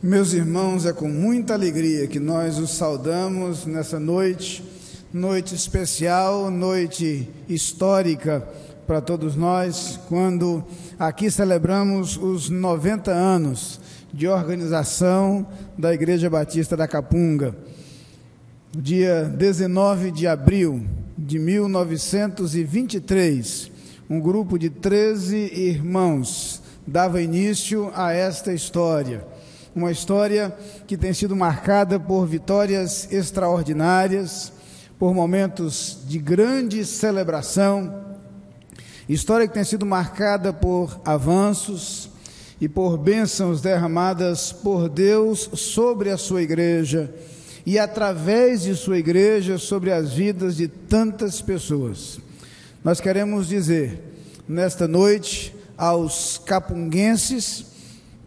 Meus irmãos, é com muita alegria que nós os saudamos nessa noite, noite especial, noite histórica para todos nós, quando aqui celebramos os 90 anos de organização da Igreja Batista da Capunga. Dia 19 de abril de 1923, um grupo de 13 irmãos dava início a esta história. Uma história que tem sido marcada por vitórias extraordinárias, por momentos de grande celebração, história que tem sido marcada por avanços e por bênçãos derramadas por Deus sobre a sua igreja e através de sua igreja sobre as vidas de tantas pessoas. Nós queremos dizer nesta noite aos capunguenses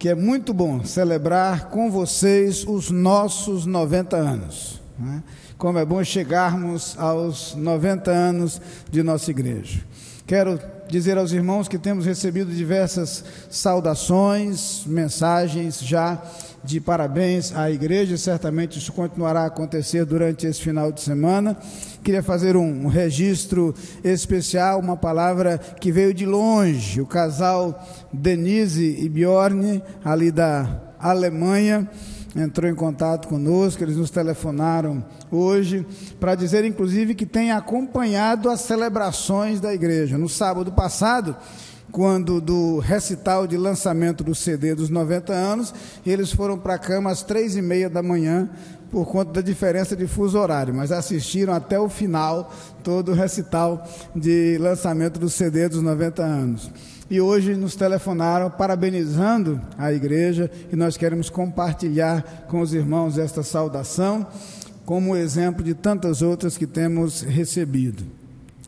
que é muito bom celebrar com vocês os nossos 90 anos, né? Como é bom chegarmos aos 90 anos de nossa igreja. Quero dizer aos irmãos que temos recebido diversas saudações, mensagens já de parabéns à igreja, certamente isso continuará a acontecer durante esse final de semana. Queria fazer um registro especial, uma palavra que veio de longe, o casal Denise e Bjorn, ali da Alemanha, entrou em contato conosco, eles nos telefonaram hoje, para dizer inclusive que tem acompanhado as celebrações da igreja. No sábado passado, quando do recital de lançamento do CD dos 90 anos, eles foram para a cama às 3h30 da manhã, por conta da diferença de fuso horário, mas assistiram até o final todo o recital de lançamento do CD dos 90 anos. E hoje nos telefonaram parabenizando a igreja e nós queremos compartilhar com os irmãos esta saudação, como exemplo de tantas outras que temos recebido.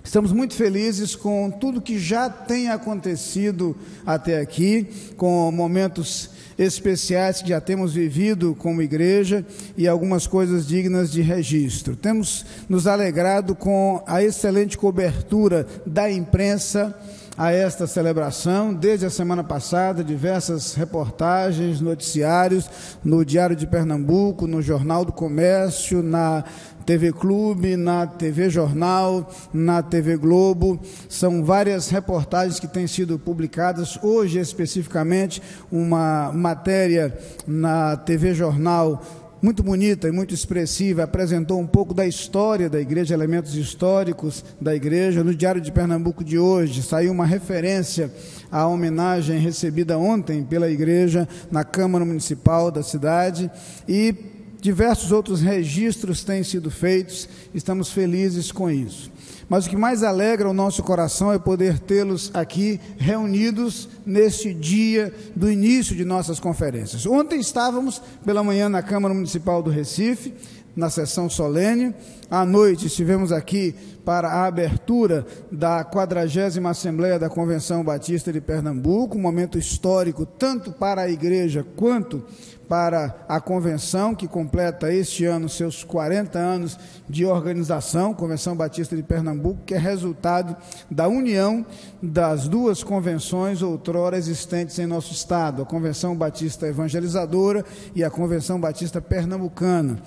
Estamos muito felizes com tudo que já tem acontecido até aqui, com momentos especiais que já temos vivido como igreja e algumas coisas dignas de registro. Temos nos alegrado com a excelente cobertura da imprensa a esta celebração, desde a semana passada, diversas reportagens, noticiários, no Diário de Pernambuco, no Jornal do Comércio, na TV Clube, na TV Jornal, na TV Globo. São várias reportagens que têm sido publicadas. Hoje, especificamente, uma matéria na TV Jornal muito bonita e muito expressiva, apresentou um pouco da história da igreja, elementos históricos da igreja. No Diário de Pernambuco de hoje, saiu uma referência à homenagem recebida ontem pela igreja na Câmara Municipal da cidade, e diversos outros registros têm sido feitos, estamos felizes com isso. Mas o que mais alegra o nosso coração é poder tê-los aqui reunidos neste dia do início de nossas conferências. Ontem estávamos pela manhã na Câmara Municipal do Recife, na sessão solene. À noite estivemos aqui para a abertura da 40ª Assembleia da Convenção Batista de Pernambuco, um momento histórico tanto para a igreja quanto para a convenção, que completa este ano seus 40 anos de organização, Convenção Batista de Pernambuco, que é resultado da união das duas convenções outrora existentes em nosso estado, a Convenção Batista Evangelizadora e a Convenção Batista Pernambucana.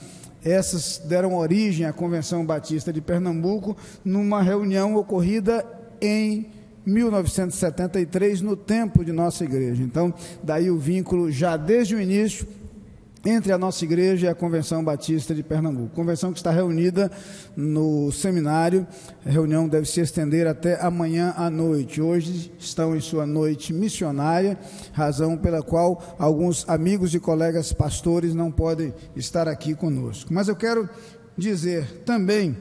Essas deram origem à Convenção Batista de Pernambuco numa reunião ocorrida em 1973, no tempo de nossa igreja. Então, daí o vínculo já desde o início entre a nossa igreja e a Convenção Batista de Pernambuco. Convenção que está reunida no seminário. A reunião deve se estender até amanhã à noite. Hoje estão em sua noite missionária, razão pela qual alguns amigos e colegas pastores não podem estar aqui conosco. Mas eu quero dizer também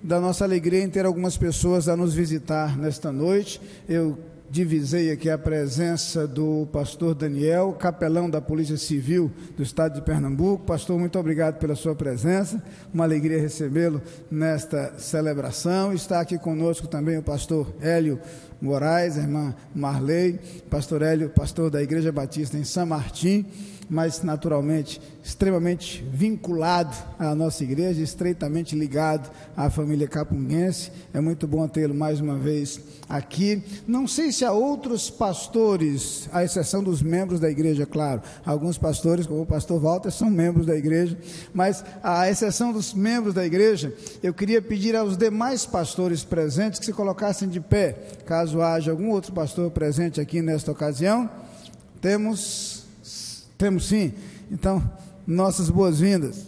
da nossa alegria em ter algumas pessoas a nos visitar nesta noite. Eu divisei aqui a presença do pastor Daniel, capelão da Polícia Civil do Estado de Pernambuco. Pastor, muito obrigado pela sua presença, uma alegria recebê-lo nesta celebração. Está aqui conosco também o pastor Hélio Moraes, a irmã Marley, pastor Hélio, pastor da Igreja Batista em São Martim, mas naturalmente extremamente vinculado à nossa igreja, estreitamente ligado à família capunguense. É muito bom tê-lo mais uma vez aqui. Não sei se há outros pastores, à exceção dos membros da igreja, claro. Alguns pastores, como o pastor Walter, são membros da igreja, mas à exceção dos membros da igreja, eu queria pedir aos demais pastores presentes que se colocassem de pé, caso haja algum outro pastor presente aqui nesta ocasião. Temos sim. Então, nossas boas-vindas.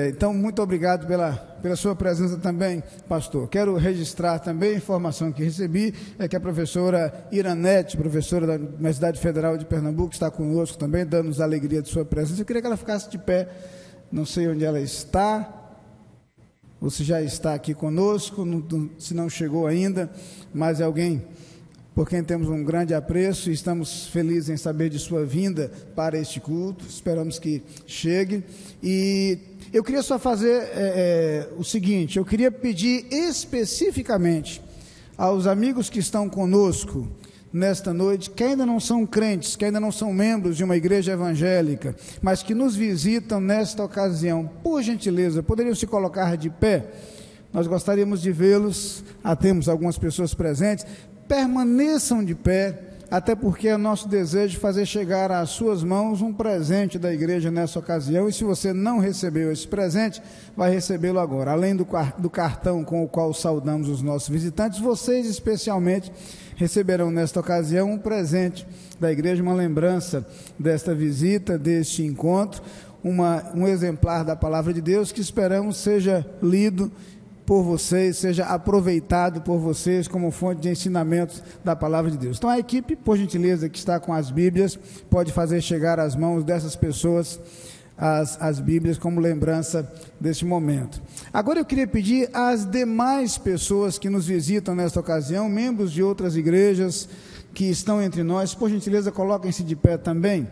Então, muito obrigado pela sua presença também, pastor. Quero registrar também a informação que recebi, que a professora Iranete, professora da Universidade Federal de Pernambuco, está conosco também, dando-nos a alegria de sua presença. Eu queria que ela ficasse de pé, não sei onde ela está, ou se já está aqui conosco, se não chegou ainda, mas é alguém por quem temos um grande apreço e estamos felizes em saber de sua vinda para este culto. Esperamos que chegue. E eu queria só fazer o seguinte: eu queria pedir especificamente aos amigos que estão conosco nesta noite, que ainda não são crentes, que ainda não são membros de uma igreja evangélica, mas que nos visitam nesta ocasião, por gentileza, poderiam se colocar de pé? Nós gostaríamos de vê-los. Temos algumas pessoas presentes. Permaneçam de pé, até porque é nosso desejo fazer chegar às suas mãos um presente da igreja nessa ocasião, e se você não recebeu esse presente, vai recebê-lo agora. Além do cartão com o qual saudamos os nossos visitantes, vocês especialmente receberão nesta ocasião um presente da igreja, uma lembrança desta visita, deste encontro, um exemplar da Palavra de Deus que esperamos seja lido por vocês, seja aproveitado por vocês como fonte de ensinamentos da Palavra de Deus. Então a equipe, por gentileza, que está com as Bíblias, pode fazer chegar às mãos dessas pessoas as Bíblias como lembrança deste momento. Agora eu queria pedir às demais pessoas que nos visitam nesta ocasião, membros de outras igrejas que estão entre nós, por gentileza, coloquem-se de pé também.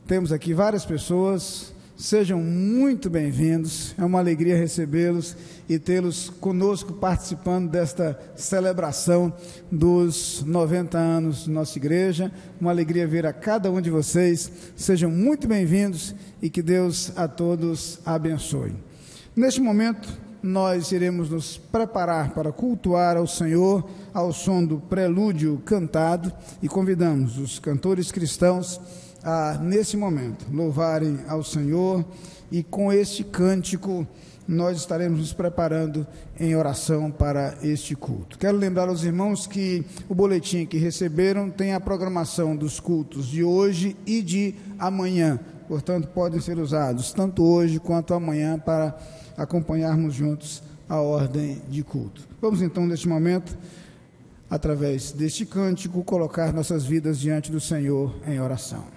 Temos aqui várias pessoas. Sejam muito bem-vindos, é uma alegria recebê-los e tê-los conosco participando desta celebração dos 90 anos de nossa igreja. Uma alegria ver a cada um de vocês. Sejam muito bem-vindos e que Deus a todos abençoe. Neste momento, nós iremos nos preparar para cultuar ao Senhor ao som do prelúdio cantado e convidamos os cantores cristãos nesse momento, louvarem ao Senhor, e com este cântico nós estaremos nos preparando em oração para este culto. Quero lembrar aos irmãos que o boletim que receberam tem a programação dos cultos de hoje e de amanhã, portanto podem ser usados tanto hoje quanto amanhã para acompanharmos juntos a ordem de culto. Vamos então neste momento, através deste cântico, colocar nossas vidas diante do Senhor em oração.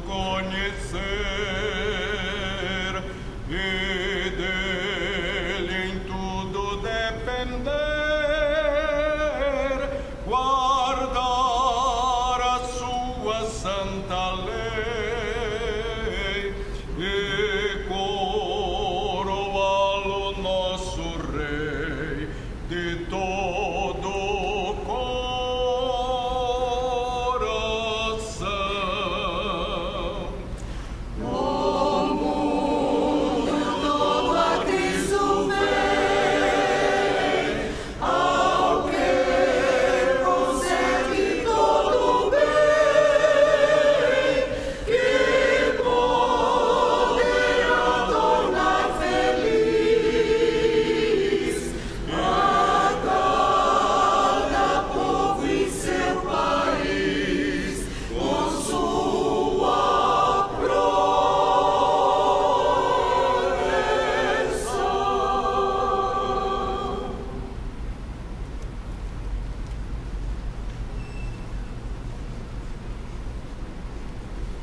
conhecer e dele em tudo depender, guardar a sua santa lei e coroá-lo nosso Rei de todo o coração. O mundo todo a Cristo vem, ao que consegue todo o bem, que poderá tornar feliz a cada povo em seu país, com sua proteção.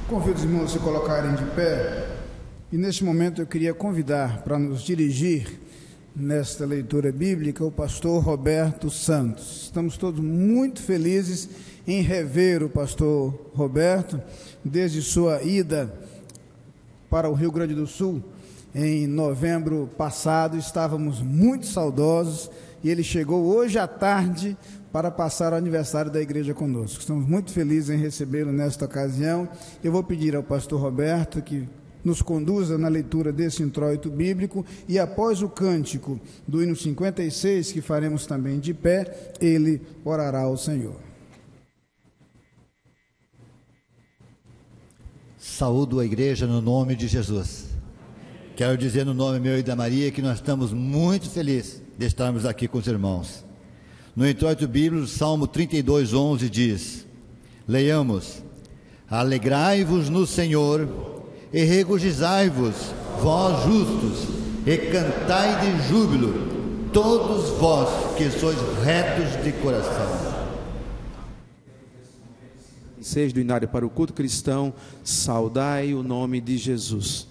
Convido os irmãos a se colocarem de pé. E neste momento eu queria convidar para nos dirigir nesta leitura bíblica o pastor Roberto Santos. Estamos todos muito felizes em rever o pastor Roberto desde sua ida para o Rio Grande do Sul em novembro passado. Estávamos muito saudosos e ele chegou hoje à tarde para passar o aniversário da igreja conosco. Estamos muito felizes em recebê-lo nesta ocasião. Eu vou pedir ao pastor Roberto que nos conduza na leitura desse introito bíblico e após o cântico do hino 56, que faremos também de pé, ele orará ao Senhor. Saúdo a igreja no nome de Jesus. Quero dizer no nome meu e da Maria que nós estamos muito felizes de estarmos aqui com os irmãos. No introito bíblico, Salmo 32:11 diz: leiamos: alegrai-vos no Senhor e regozijai-vos, vós justos, e cantai de júbilo, todos vós que sois retos de coração. 6 do Inário para o culto cristão, saudai o nome de Jesus.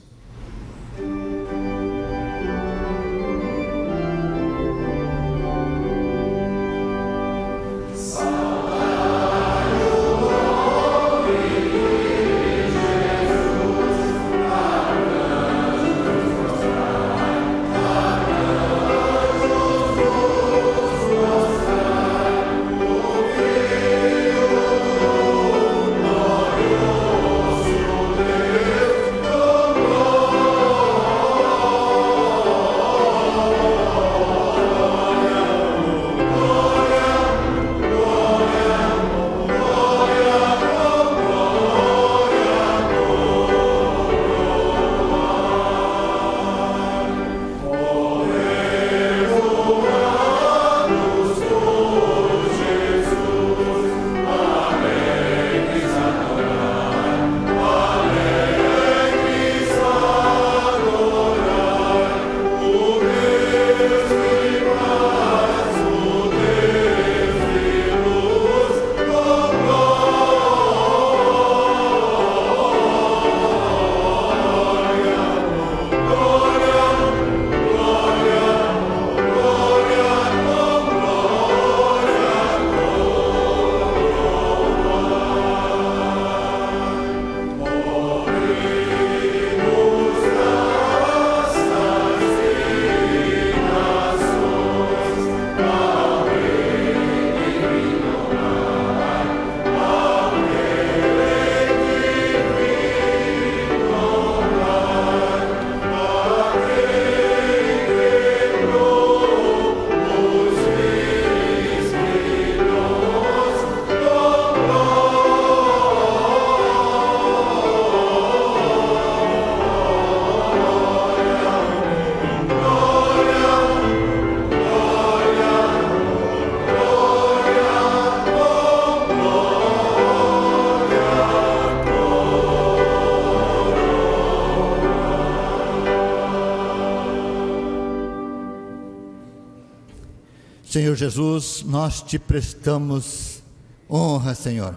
Senhor Jesus, nós te prestamos honra, Senhor,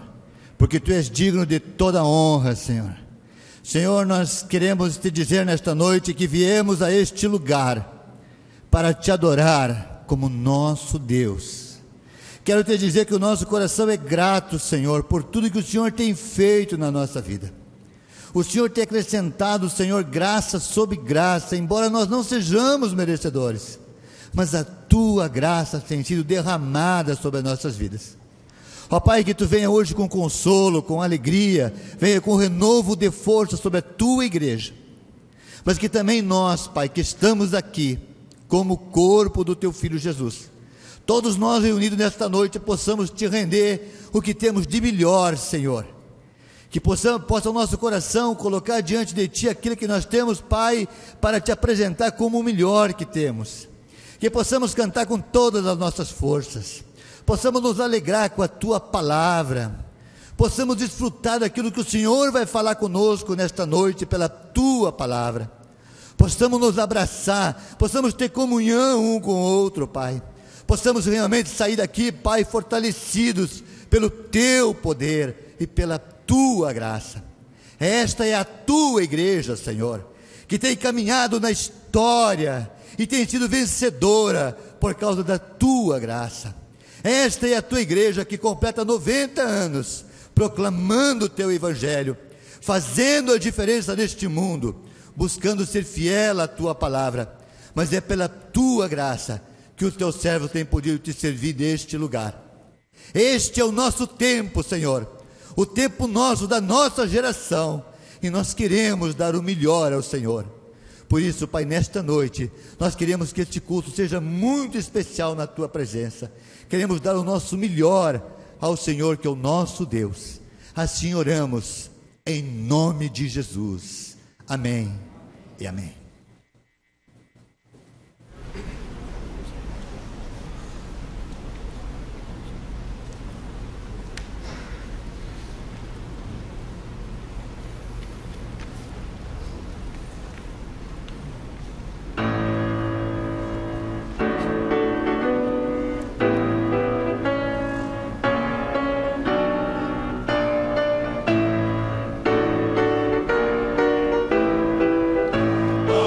porque Tu és digno de toda honra, Senhor. Senhor, nós queremos te dizer nesta noite que viemos a este lugar para te adorar como nosso Deus. Quero te dizer que o nosso coração é grato, Senhor, por tudo que o Senhor tem feito na nossa vida. O Senhor tem acrescentado, Senhor, graça sobre graça, embora nós não sejamos merecedores, mas a tua graça tem sido derramada sobre as nossas vidas. Ó Pai, que tu venha hoje com consolo, com alegria, venha com renovo de força sobre a tua igreja, mas que também nós, Pai, que estamos aqui como corpo do teu Filho Jesus, todos nós reunidos nesta noite possamos te render o que temos de melhor, Senhor. Que possa o nosso coração colocar diante de ti aquilo que nós temos, Pai, para te apresentar como o melhor que temos. Que possamos cantar com todas as nossas forças, possamos nos alegrar com a tua palavra, possamos desfrutar daquilo que o Senhor vai falar conosco nesta noite pela tua palavra. Possamos nos abraçar, possamos ter comunhão um com o outro, Pai. Possamos realmente sair daqui, Pai, fortalecidos pelo teu poder e pela tua graça. Esta é a tua igreja, Senhor, que tem caminhado na história e tem sido vencedora por causa da tua graça. Esta é a tua igreja que completa 90 anos proclamando o teu evangelho, fazendo a diferença neste mundo, buscando ser fiel à tua palavra. Mas é pela tua graça que os teus servos têm podido te servir neste lugar. Este é o nosso tempo, Senhor, o tempo nosso, da nossa geração, e nós queremos dar o melhor ao Senhor. Por isso, Pai, nesta noite, nós queremos que este culto seja muito especial na tua presença. Queremos dar o nosso melhor ao Senhor, que é o nosso Deus. Assim oramos, em nome de Jesus. Amém e amém. Ó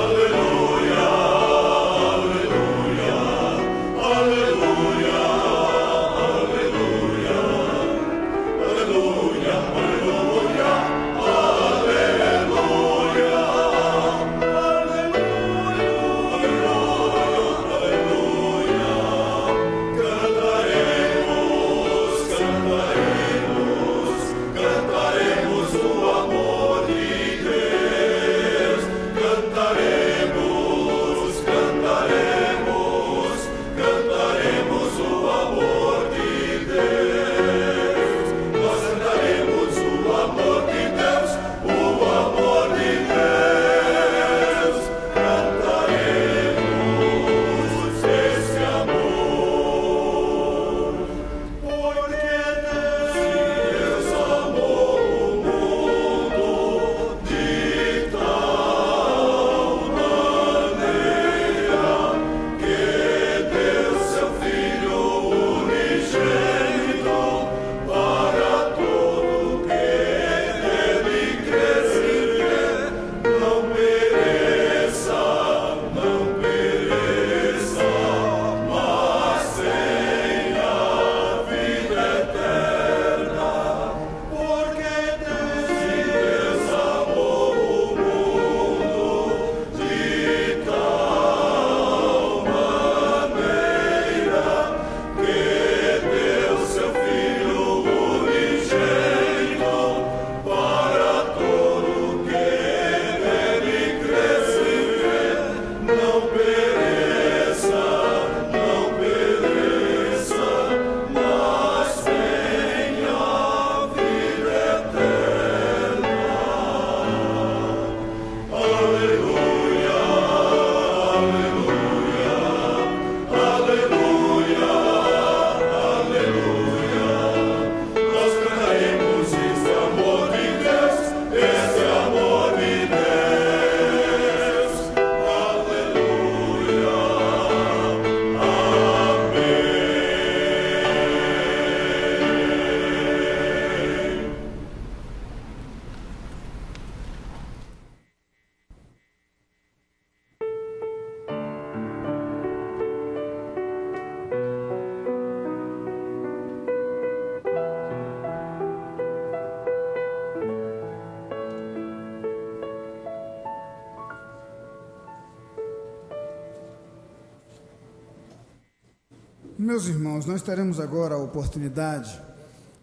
Meus irmãos, nós teremos agora a oportunidade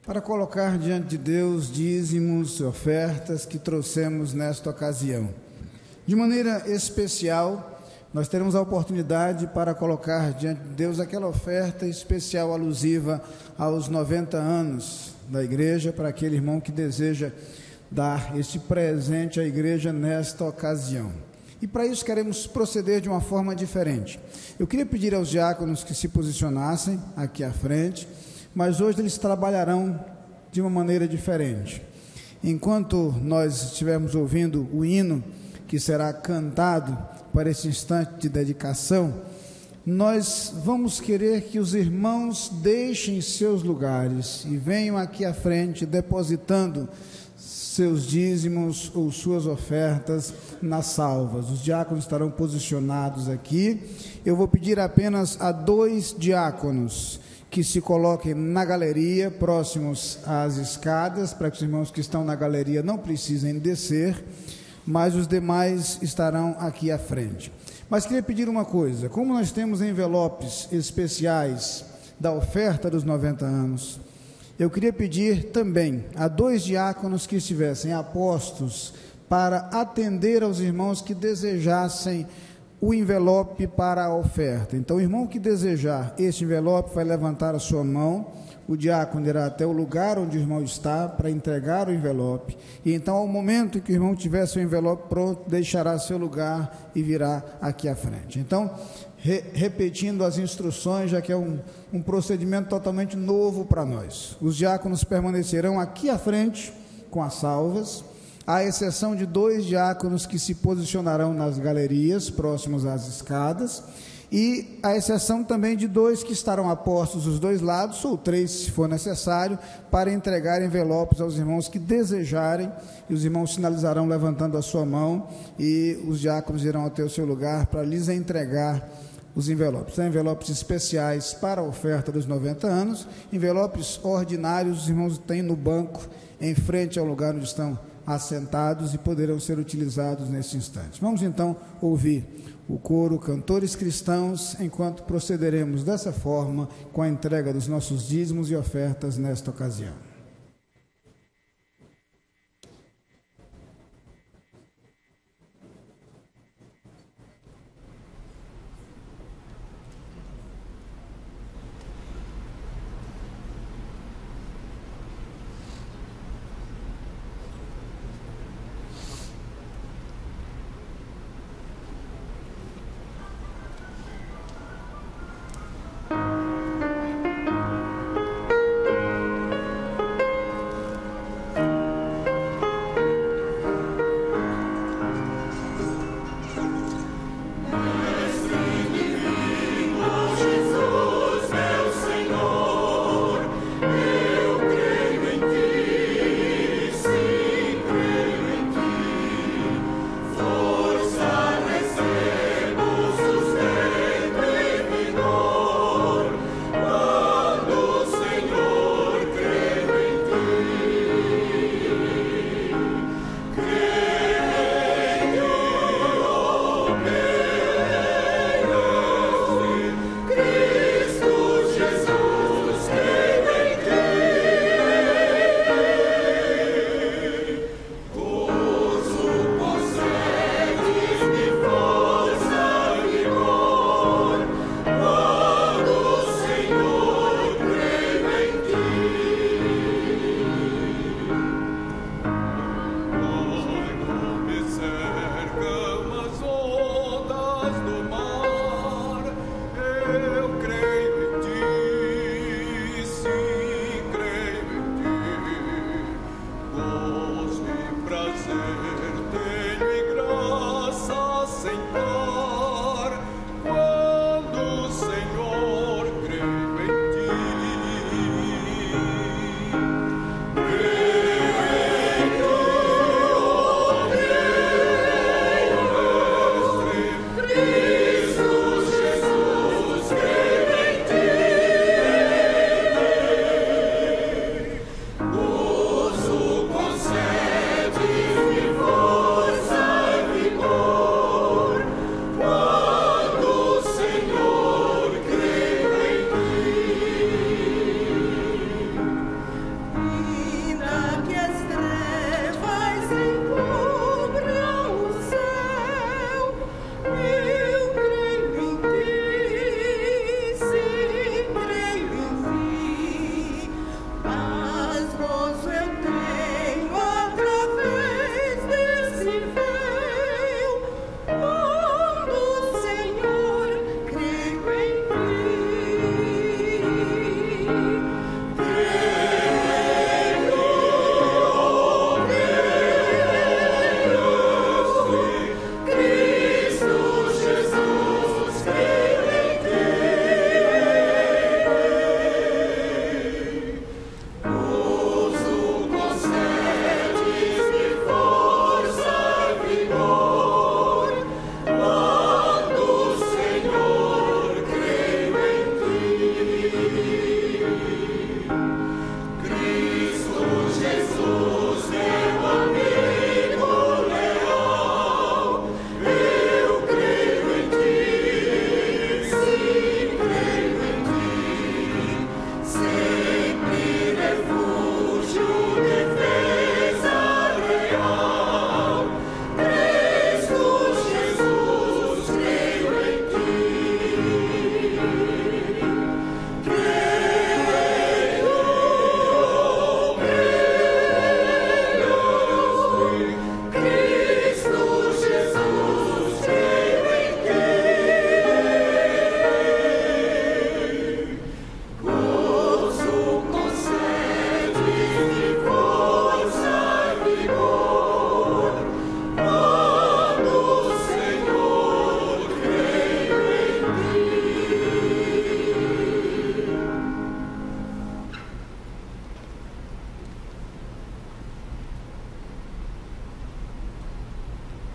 para colocar diante de Deus dízimos e ofertas que trouxemos nesta ocasião. De maneira especial, nós teremos a oportunidade para colocar diante de Deus aquela oferta especial alusiva aos 90 anos da igreja, para aquele irmão que deseja dar este presente à igreja nesta ocasião. E para isso queremos proceder de uma forma diferente. Eu queria pedir aos diáconos que se posicionassem aqui à frente, mas hoje eles trabalharão de uma maneira diferente. Enquanto nós estivermos ouvindo o hino que será cantado para esse instante de dedicação, nós vamos querer que os irmãos deixem seus lugares e venham aqui à frente depositando seus dízimos ou suas ofertas nas salvas. Os diáconos estarão posicionados aqui. Eu vou pedir apenas a 2 diáconos que se coloquem na galeria, próximos às escadas, para que os irmãos que estão na galeria não precisem descer, mas os demais estarão aqui à frente. Mas queria pedir uma coisa: como nós temos envelopes especiais da oferta dos 90 anos, eu queria pedir também a 2 diáconos que estivessem apostos para atender aos irmãos que desejassem o envelope para a oferta. Então, o irmão que desejar este envelope vai levantar a sua mão, o diácono irá até o lugar onde o irmão está para entregar o envelope, e então, ao momento em que o irmão tiver seu envelope pronto, deixará seu lugar e virá aqui à frente. Então, repetindo as instruções, já que é um procedimento totalmente novo para nós. Os diáconos permanecerão aqui à frente com as salvas, à exceção de 2 diáconos que se posicionarão nas galerias próximos às escadas, e à exceção também de 2 que estarão apostos dos 2 lados, ou 3 se for necessário, para entregar envelopes aos irmãos que desejarem, e os irmãos sinalizarão levantando a sua mão, e os diáconos irão até o seu lugar para lhes entregar os envelopes. São envelopes especiais para a oferta dos 90 anos, envelopes ordinários os irmãos têm no banco, em frente ao lugar onde estão assentados, e poderão ser utilizados nesse instante. Vamos então ouvir o coro Cantores Cristãos, enquanto procederemos dessa forma com a entrega dos nossos dízimos e ofertas nesta ocasião.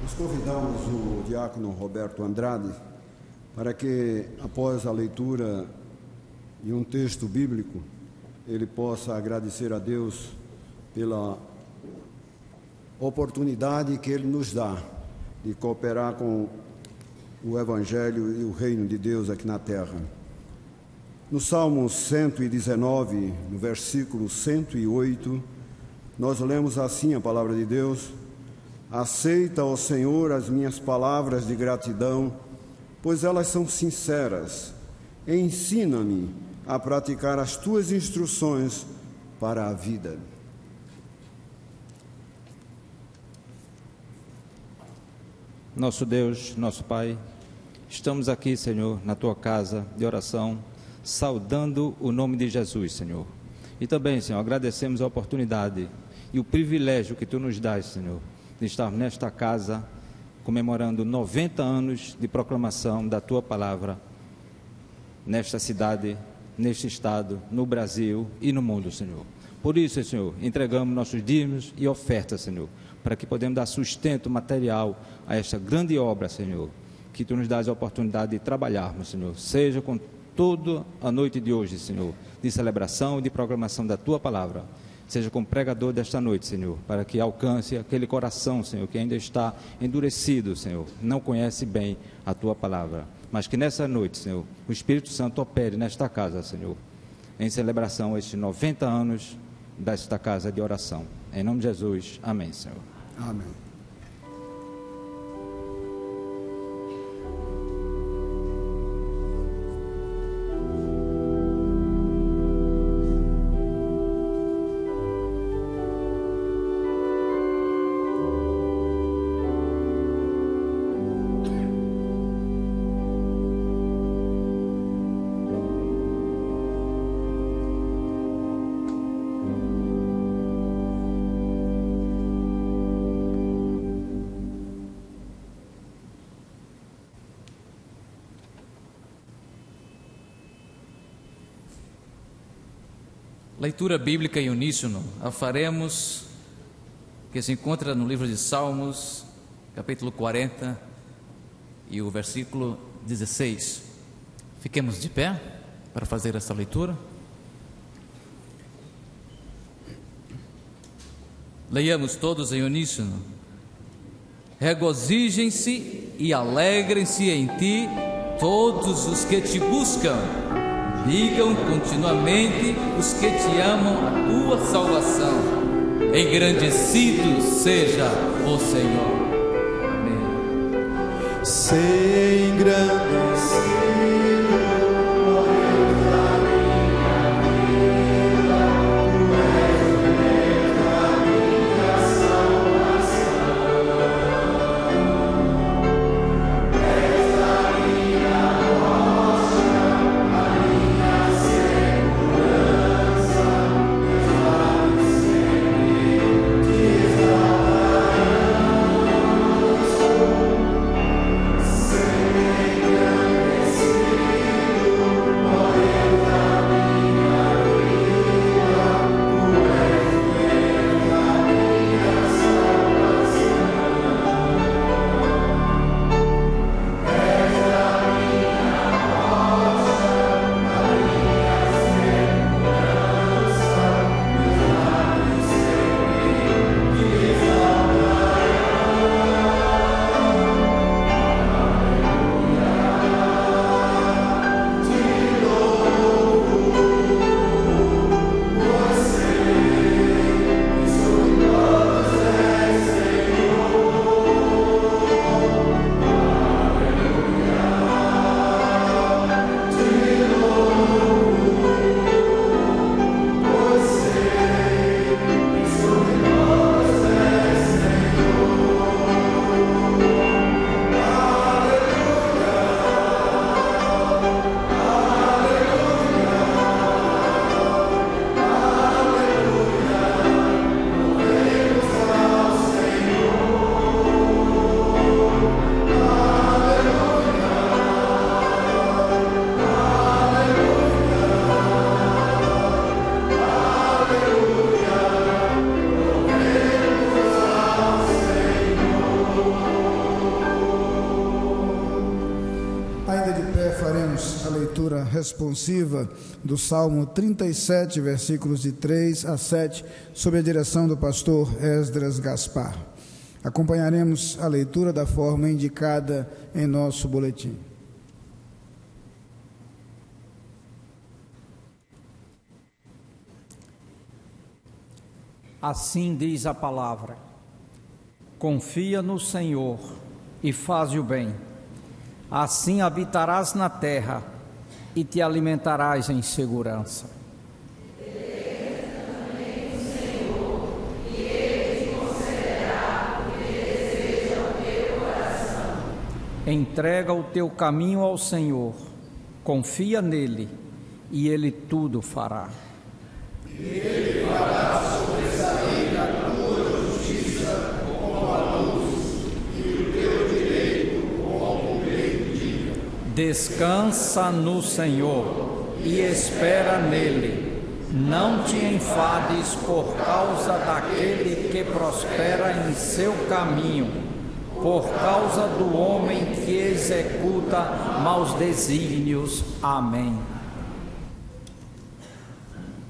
Nós convidamos o diácono Roberto Andrade para que, após a leitura de um texto bíblico, ele possa agradecer a Deus pela oportunidade que ele nos dá de cooperar com o Evangelho e o Reino de Deus aqui na terra. No Salmo 119, no versículo 108, nós lemos assim a palavra de Deus: aceita, ó Senhor, as minhas palavras de gratidão, pois elas são sinceras. Ensina-me a praticar as tuas instruções para a vida. Nosso Deus, nosso Pai, estamos aqui, Senhor, na Tua casa de oração, saudando o nome de Jesus, Senhor. E também, Senhor, agradecemos a oportunidade e o privilégio que Tu nos dás, Senhor, de estar nesta casa comemorando 90 anos de proclamação da Tua palavra nesta cidade, neste estado, no Brasil e no mundo, Senhor. Por isso, Senhor, entregamos nossos dízimos e ofertas, Senhor, para que podemos dar sustento material a esta grande obra, Senhor, que Tu nos dás a oportunidade de trabalharmos, Senhor, seja com toda a noite de hoje, Senhor, de celebração e de proclamação da Tua palavra, seja como pregador desta noite, Senhor, para que alcance aquele coração, Senhor, que ainda está endurecido, Senhor, não conhece bem a Tua palavra, mas que nessa noite, Senhor, o Espírito Santo opere nesta casa, Senhor, em celebração a estes 90 anos desta casa de oração. Em nome de Jesus, amém, Senhor. Amém. Leitura bíblica em uníssono, a faremos, que se encontra no livro de Salmos, capítulo 40 e o versículo 16. Fiquemos de pé para fazer essa leitura. Leiamos todos em uníssono. Regozijem-se e alegrem-se em ti todos os que te buscam. Digam continuamente os que te amam a tua salvação. Engrandecido seja o Senhor. Amém. Ser engrandecido. Senhor. leitura responsiva do Salmo 37, versículos de 3 a 7, sob a direção do pastor Esdras Gaspar. Acompanharemos a leitura da forma indicada em nosso boletim. Assim diz a palavra: confia no Senhor e faze o bem. Assim habitarás na terra e te alimentarás em segurança. Entrega o teu caminho ao Senhor, confia nele e ele tudo fará. Ele fará sobressair a tua justiça como a luz e o teu direito como o meio-dia. Descansa no Senhor e espera nele. Não te enfades por causa daquele que prospera em seu caminho, por causa do homem que executa maus desígnios. Amém.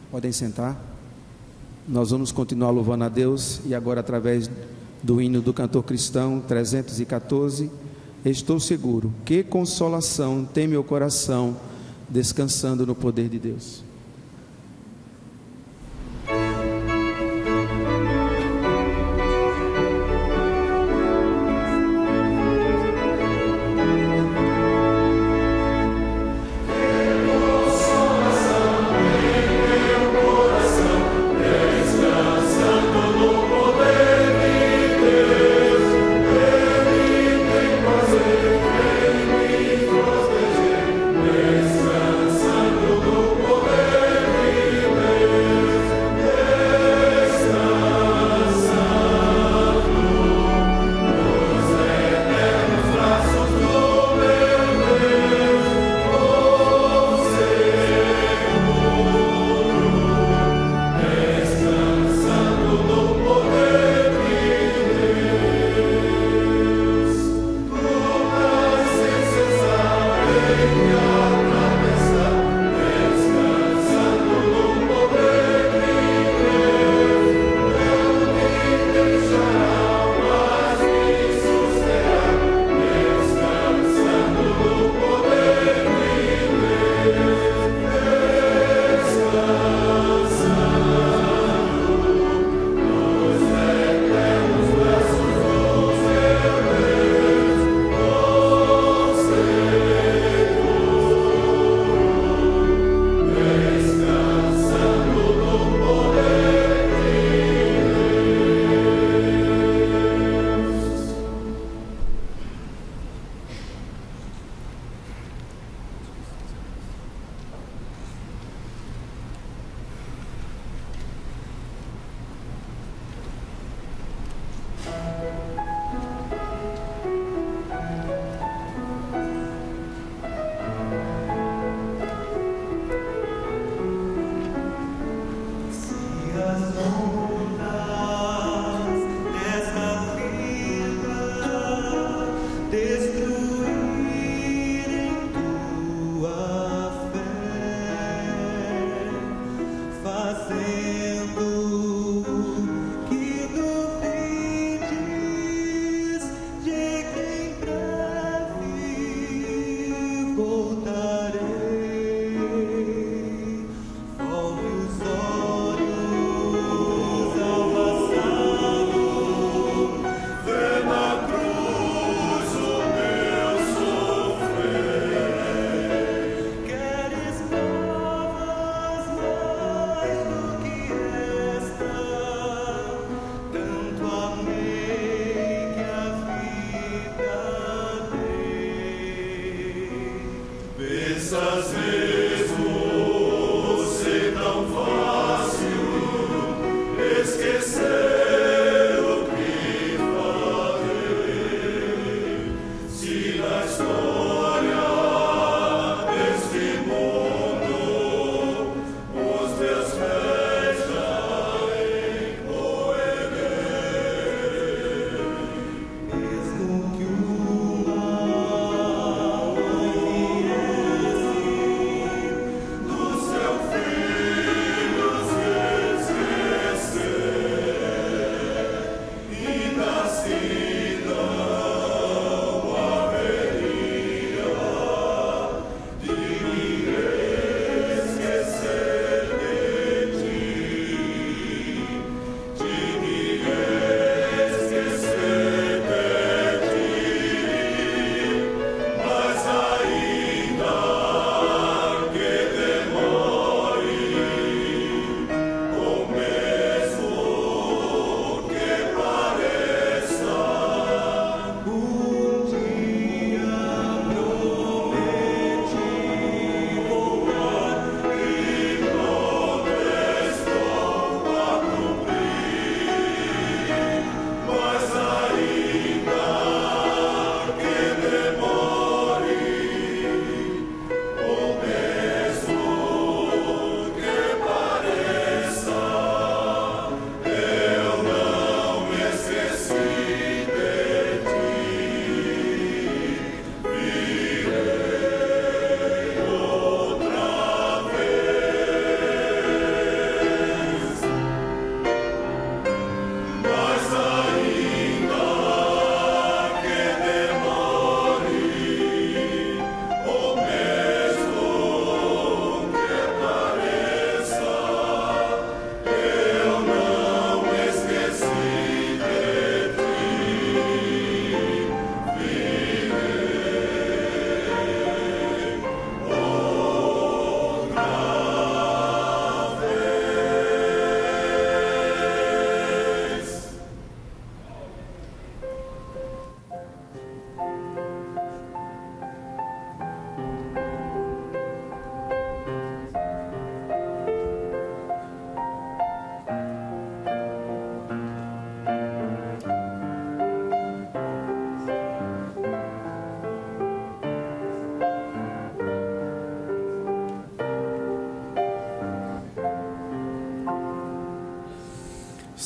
Podem sentar. Nós vamos continuar louvando a Deus e agora através do hino do cantor cristão 314, estou seguro, que consolação tem meu coração, descansando no poder de Deus. Descansando no poder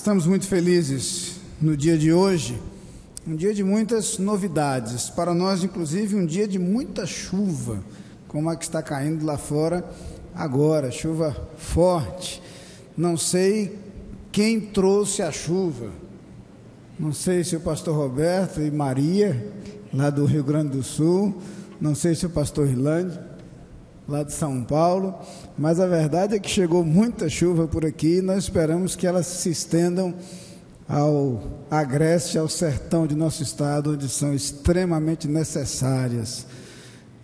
estamos muito felizes no dia de hoje, um dia de muitas novidades, para nós inclusive um dia de muita chuva, como a que está caindo lá fora agora, chuva forte. Não sei quem trouxe a chuva, não sei se o pastor Roberto e Maria, lá do Rio Grande do Sul, não sei se o pastor Irlande, lá de São Paulo, mas a verdade é que chegou muita chuva por aqui e nós esperamos que elas se estendam ao agreste, ao sertão de nosso estado, onde são extremamente necessárias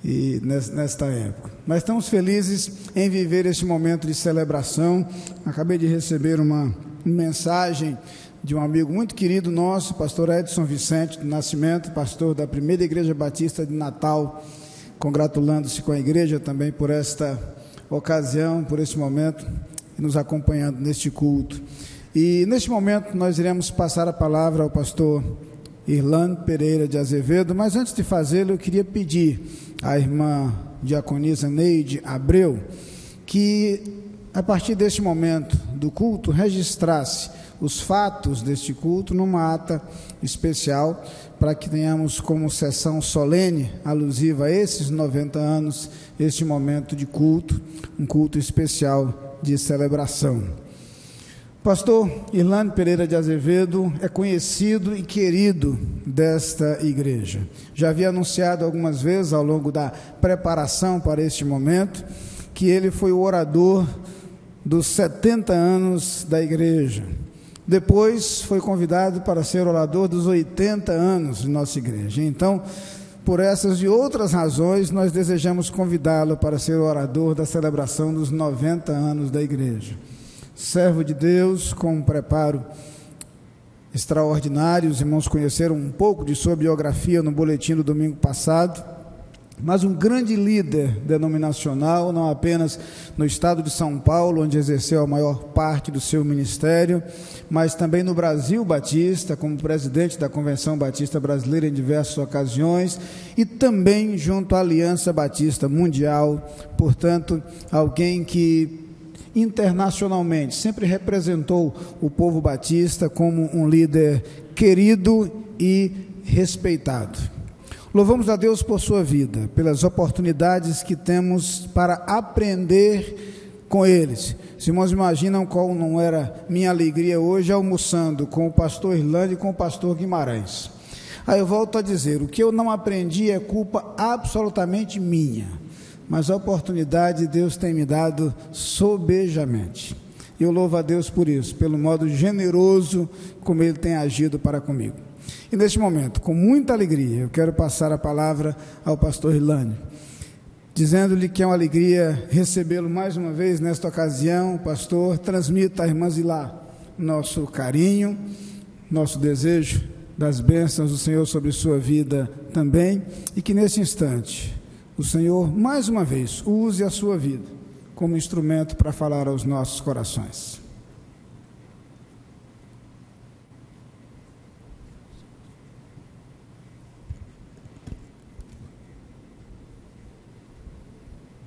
e nesta época. Mas estamos felizes em viver este momento de celebração. Acabei de receber uma mensagem de um amigo muito querido nosso, pastor Edson Vicente do Nascimento, pastor da Primeira Igreja Batista de Natal, congratulando-se com a igreja também por esta ocasião, por este momento, e nos acompanhando neste culto. E neste momento nós iremos passar a palavra ao pastor Irlande Pereira de Azevedo, mas antes de fazê-lo eu queria pedir à irmã diaconisa Neide Abreu que a partir deste momento do culto registrasse os fatos deste culto numa ata especial, para que tenhamos como sessão solene, alusiva a esses 90 anos, este momento de culto, um culto especial de celebração. Pastor Irlande Pereira de Azevedo é conhecido e querido desta igreja. Já havia anunciado algumas vezes ao longo da preparação para este momento que ele foi o orador dos 70 anos da igreja. Depois foi convidado para ser orador dos 80 anos de nossa igreja. Então, por essas e outras razões, nós desejamos convidá-lo para ser orador da celebração dos 90 anos da igreja. Servo de Deus, com um preparo extraordinário. Os irmãos conheceram um pouco de sua biografia no boletim do domingo passado, mas um grande líder denominacional, não apenas no estado de São Paulo, onde exerceu a maior parte do seu ministério, mas também no Brasil Batista, como presidente da Convenção Batista Brasileira em diversas ocasiões, e também junto à Aliança Batista Mundial. Portanto, alguém que internacionalmente sempre representou o povo batista como um líder querido e respeitado. Louvamos a Deus por sua vida, pelas oportunidades que temos para aprender com eles. Os irmãos imaginam qual não era minha alegria hoje almoçando com o pastor Irlande e com o pastor Guimarães. Aí eu volto a dizer, o que eu não aprendi é culpa absolutamente minha, mas a oportunidade Deus tem me dado sobejamente. Eu louvo a Deus por isso, pelo modo generoso como Ele tem agido para comigo. E neste momento, com muita alegria, eu quero passar a palavra ao pastor Irlande, dizendo-lhe que é uma alegria recebê-lo mais uma vez nesta ocasião. Pastor, transmita à irmã Zilá nosso carinho, nosso desejo das bênçãos do Senhor sobre sua vida também, e que nesse instante o Senhor, mais uma vez, use a sua vida como instrumento para falar aos nossos corações.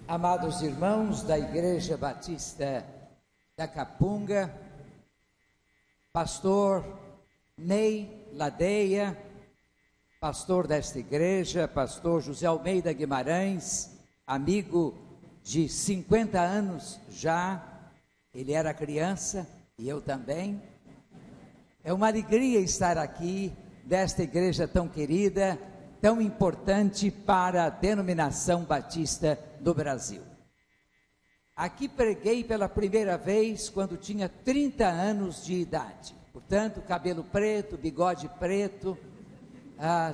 Amados irmãos da Igreja Batista da Capunga, pastor Ney Ladeia, pastor desta igreja, pastor José Almeida Guimarães, amigo de 50 anos já, ele era criança e eu também. É uma alegria estar aqui, desta igreja tão querida, tão importante para a denominação batista do Brasil. Aqui preguei pela primeira vez quando tinha 30 anos de idade, portanto, cabelo preto, bigode preto,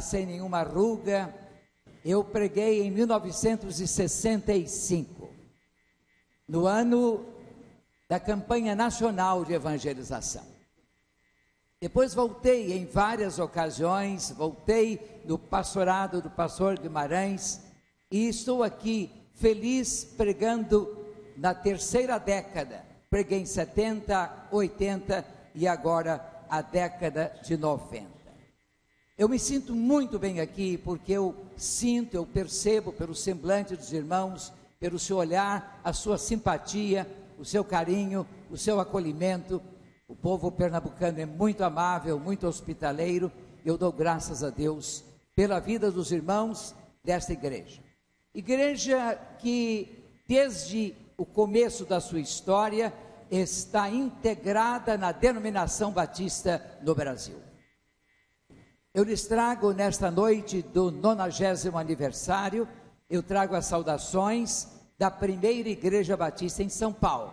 sem nenhuma ruga. Eu preguei em 1965, no ano da campanha nacional de evangelização. Depois voltei em várias ocasiões, voltei no pastorado do pastor Guimarães, e estou aqui feliz pregando na terceira década. Preguei em 70, 80 e agora a década de 90. Eu me sinto muito bem aqui porque eu percebo pelo semblante dos irmãos, pelo seu olhar, a sua simpatia, o seu carinho, o seu acolhimento, O povo pernambucano é muito amável, muito hospitaleiro. Eu dou graças a Deus pela vida dos irmãos desta igreja. Igreja que, desde o começo da sua história, está integrada na denominação batista no Brasil. Eu lhes trago nesta noite do 90º aniversário, eu trago as saudações da primeira igreja batista em São Paulo,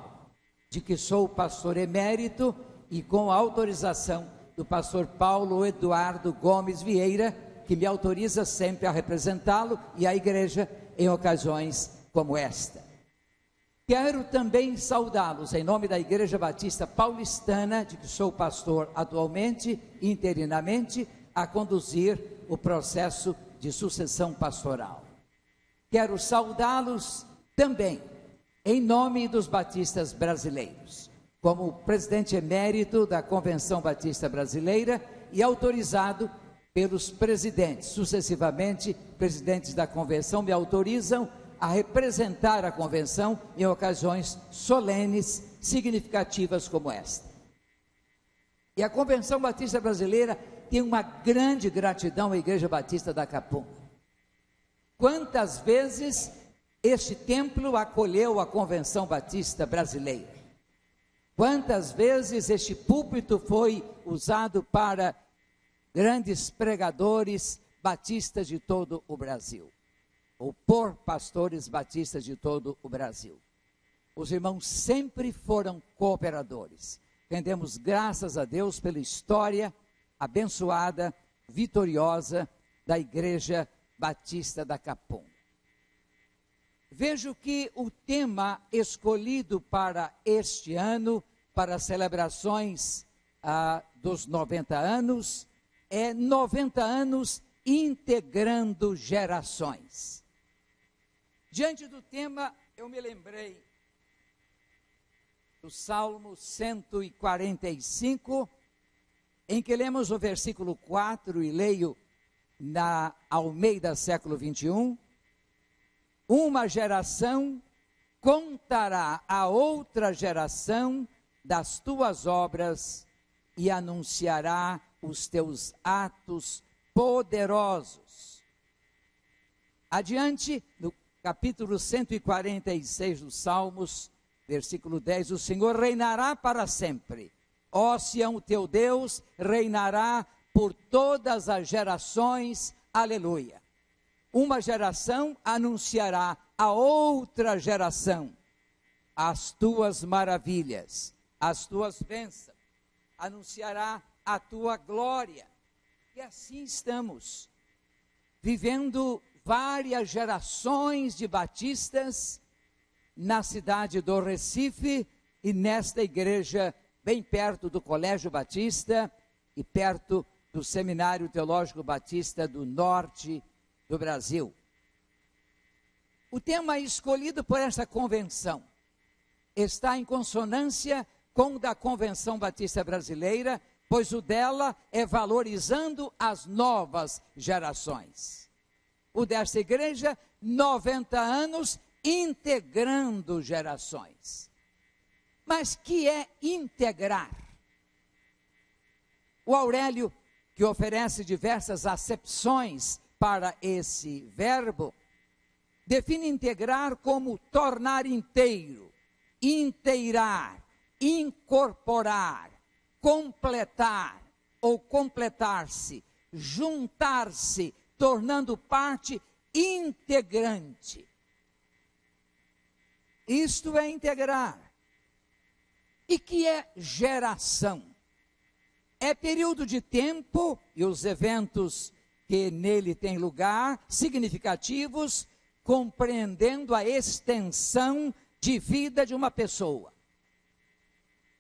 de que sou pastor emérito e com a autorização do pastor Paulo Eduardo Gomes Vieira, que me autoriza sempre a representá-lo e a igreja em ocasiões como esta. Quero também saudá-los em nome da Igreja Batista Paulistana, de que sou pastor atualmente, interinamente, a conduzir o processo de sucessão pastoral. Quero saudá-los também em nome dos batistas brasileiros, como presidente emérito da Convenção Batista Brasileira e autorizado pelos presidentes, sucessivamente, presidentes da convenção me autorizam a representar a convenção em ocasiões solenes, significativas como esta. E a Convenção Batista Brasileira tem uma grande gratidão à Igreja Batista da Capunga. Quantas vezes este templo acolheu a Convenção Batista Brasileira? Quantas vezes este púlpito foi usado para grandes pregadores batistas de todo o Brasil, ou por pastores batistas de todo o Brasil. Os irmãos sempre foram cooperadores. Rendemos graças a Deus pela história abençoada, vitoriosa da Igreja Batista da Capunga. Vejo que o tema escolhido para este ano, para as celebrações dos 90 anos, é 90 anos integrando gerações. Diante do tema, eu me lembrei do Salmo 145, em que lemos o versículo 4, e leio na Almeida século 21, uma geração contará a outra geração das tuas obras e anunciará os teus atos poderosos. Adiante, no capítulo 146 dos Salmos, versículo 10, o Senhor reinará para sempre. Ó Sião, teu Deus, reinará por todas as gerações. Aleluia. Uma geração anunciará a outra geração as tuas maravilhas, as tuas bênçãos, anunciará a tua glória. E assim estamos, vivendo várias gerações de batistas na cidade do Recife e nesta igreja bem perto do Colégio Batista e perto do Seminário Teológico Batista do Norte do Brasil. O tema escolhido por esta convenção está em consonância com o da Convenção Batista Brasileira, pois o dela é valorizando as novas gerações. O desta igreja, 90 anos integrando gerações. Mas que é integrar? O Aurélio, que oferece diversas acepções para esse verbo, define integrar como tornar inteiro, inteirar, incorporar, completar ou completar-se, juntar-se, tornando parte integrante. Isto é integrar. E que é geração? É período de tempo e os eventos que nele têm lugar, significativos, compreendendo a extensão de vida de uma pessoa.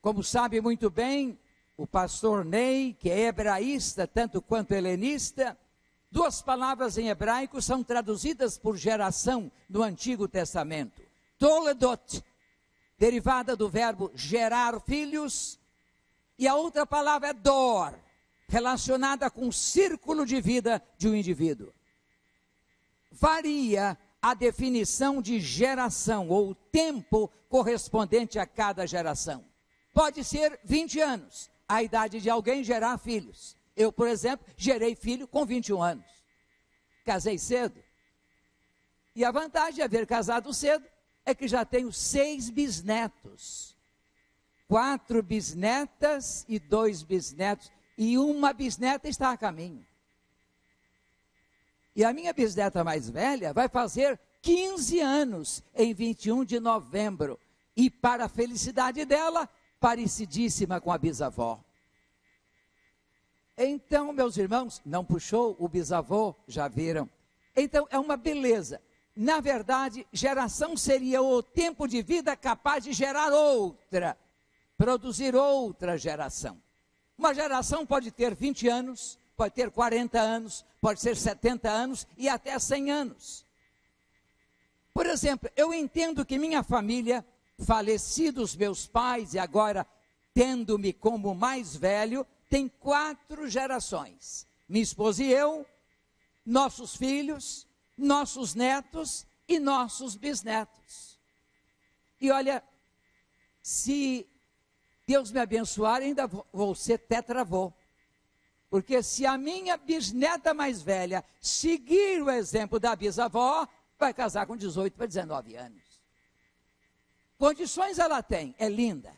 Como sabe muito bem o pastor Ney, que é hebraísta tanto quanto helenista, duas palavras em hebraico são traduzidas por geração no Antigo Testamento. Toledot, derivada do verbo gerar filhos, e a outra palavra é dor, relacionada com o círculo de vida de um indivíduo. Varia a definição de geração, ou o tempo correspondente a cada geração. pode ser 20 anos, a idade de alguém gerar filhos. Eu, por exemplo, gerei filho com 21 anos. Casei cedo. E a vantagem de haver casado cedo é que já tenho 6 bisnetos. 4 bisnetas e 2 bisnetos. E uma bisneta está a caminho. E a minha bisneta mais velha vai fazer 15 anos em 21 de novembro. E para a felicidade dela, parecidíssima com a bisavó. Então, meus irmãos, não puxou o bisavô, já viram? Então, é uma beleza. Na verdade, geração seria o tempo de vida capaz de gerar outra, produzir outra geração. Uma geração pode ter 20 anos, pode ter 40 anos, pode ser 70 anos e até 100 anos. Por exemplo, eu entendo que minha família, falecidos meus pais e agora tendo-me como mais velho, tem 4 gerações. Minha esposa e eu, nossos filhos, nossos netos e nossos bisnetos. E olha, se Deus me abençoar, ainda vou ser tetravô. Porque se a minha bisneta mais velha seguir o exemplo da bisavó, vai casar com 18 para 19 anos. Condições ela tem, é linda.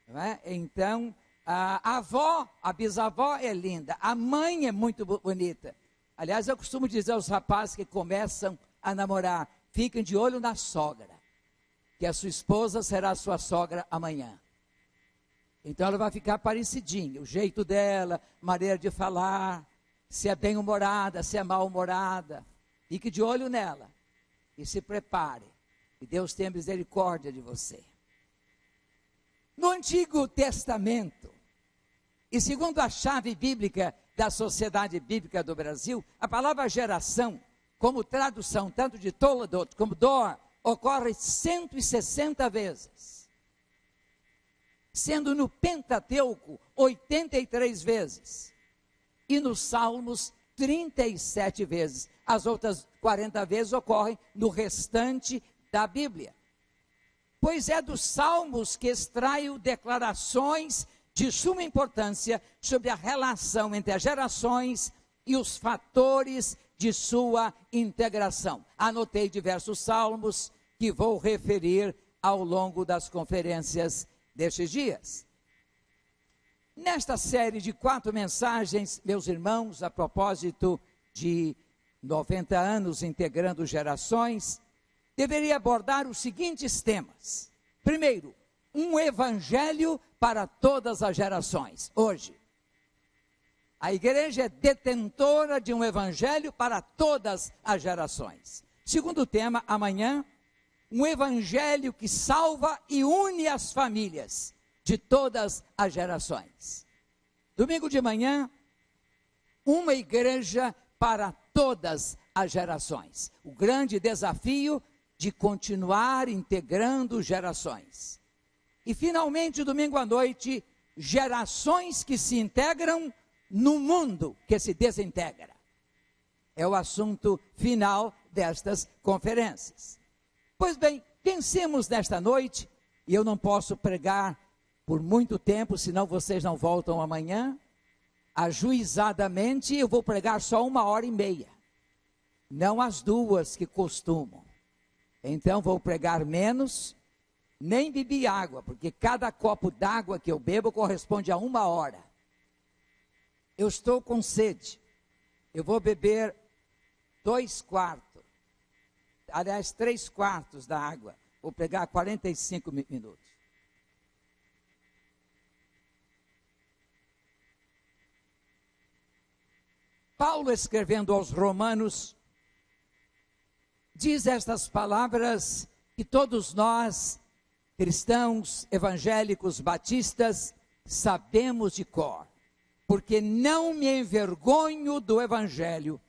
Não é? Então, a avó, a bisavó é linda, a mãe é muito bonita. Aliás, eu costumo dizer aos rapazes que começam a namorar, fiquem de olho na sogra, que a sua esposa será a sua sogra amanhã. Então ela vai ficar parecidinha, o jeito dela, maneira de falar, se é bem-humorada, se é mal-humorada. Fique de olho nela e se prepare. Que Deus tenha misericórdia de você. No Antigo Testamento, e segundo a chave bíblica da Sociedade Bíblica do Brasil, a palavra geração, como tradução tanto de Toledot como Dor, ocorre 160 vezes. Sendo no Pentateuco 83 vezes. E nos Salmos 37 vezes. As outras 40 vezes ocorrem no restante da Bíblia. Pois é dos Salmos que extraio declarações de suma importância sobre a relação entre as gerações e os fatores de sua integração. Anotei diversos salmos que vou referir ao longo das conferências destes dias. Nesta série de 4 mensagens, meus irmãos, a propósito de 90 anos integrando gerações, deveria abordar os seguintes temas. Primeiro, um evangelho para todas as gerações. Hoje, a igreja é detentora de um evangelho para todas as gerações. Segundo tema, amanhã, um evangelho que salva e une as famílias de todas as gerações. Domingo de manhã, uma igreja para todas as gerações. O grande desafio de continuar integrando gerações. E finalmente, domingo à noite, gerações que se integram no mundo que se desintegra. É o assunto final destas conferências. Pois bem, pensemos nesta noite, e eu não posso pregar por muito tempo, senão vocês não voltam amanhã. Ajuizadamente, eu vou pregar só 1h30, não as 2 que costumam. Então, vou pregar menos, nem bebi água, porque cada copo d'água que eu bebo corresponde a 1 hora. Eu estou com sede, eu vou beber 2/4, aliás, 3/4 da água. Vou pregar 45 minutos. Paulo, escrevendo aos Romanos, diz estas palavras que todos nós, cristãos, evangélicos, batistas, sabemos de cor. Porque não me envergonho do evangelho,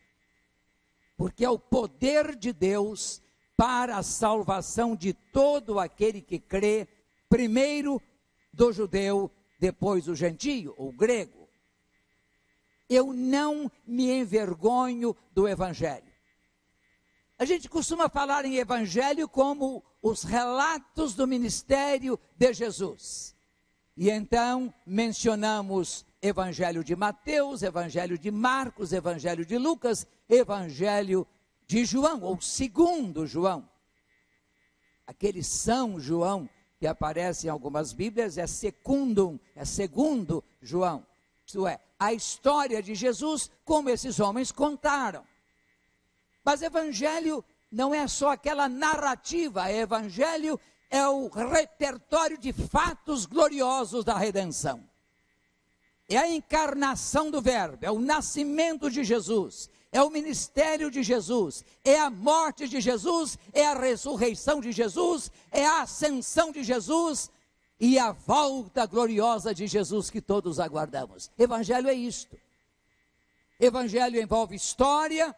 porque é o poder de Deus para a salvação de todo aquele que crê, primeiro do judeu, depois do gentio, ou grego. Eu não me envergonho do evangelho. A gente costuma falar em evangelho como os relatos do ministério de Jesus. E então mencionamos Evangelho de Mateus, Evangelho de Marcos, Evangelho de Lucas, Evangelho de João, ou segundo João. Aquele São João que aparece em algumas Bíblias é secundum, é segundo João. Isto é, a história de Jesus como esses homens contaram. Mas Evangelho não é só aquela narrativa, Evangelho é o repertório de fatos gloriosos da redenção. É a encarnação do Verbo, é o nascimento de Jesus, é o ministério de Jesus, é a morte de Jesus, é a ressurreição de Jesus, é a ascensão de Jesus e a volta gloriosa de Jesus que todos aguardamos. Evangelho é isto. Evangelho envolve história,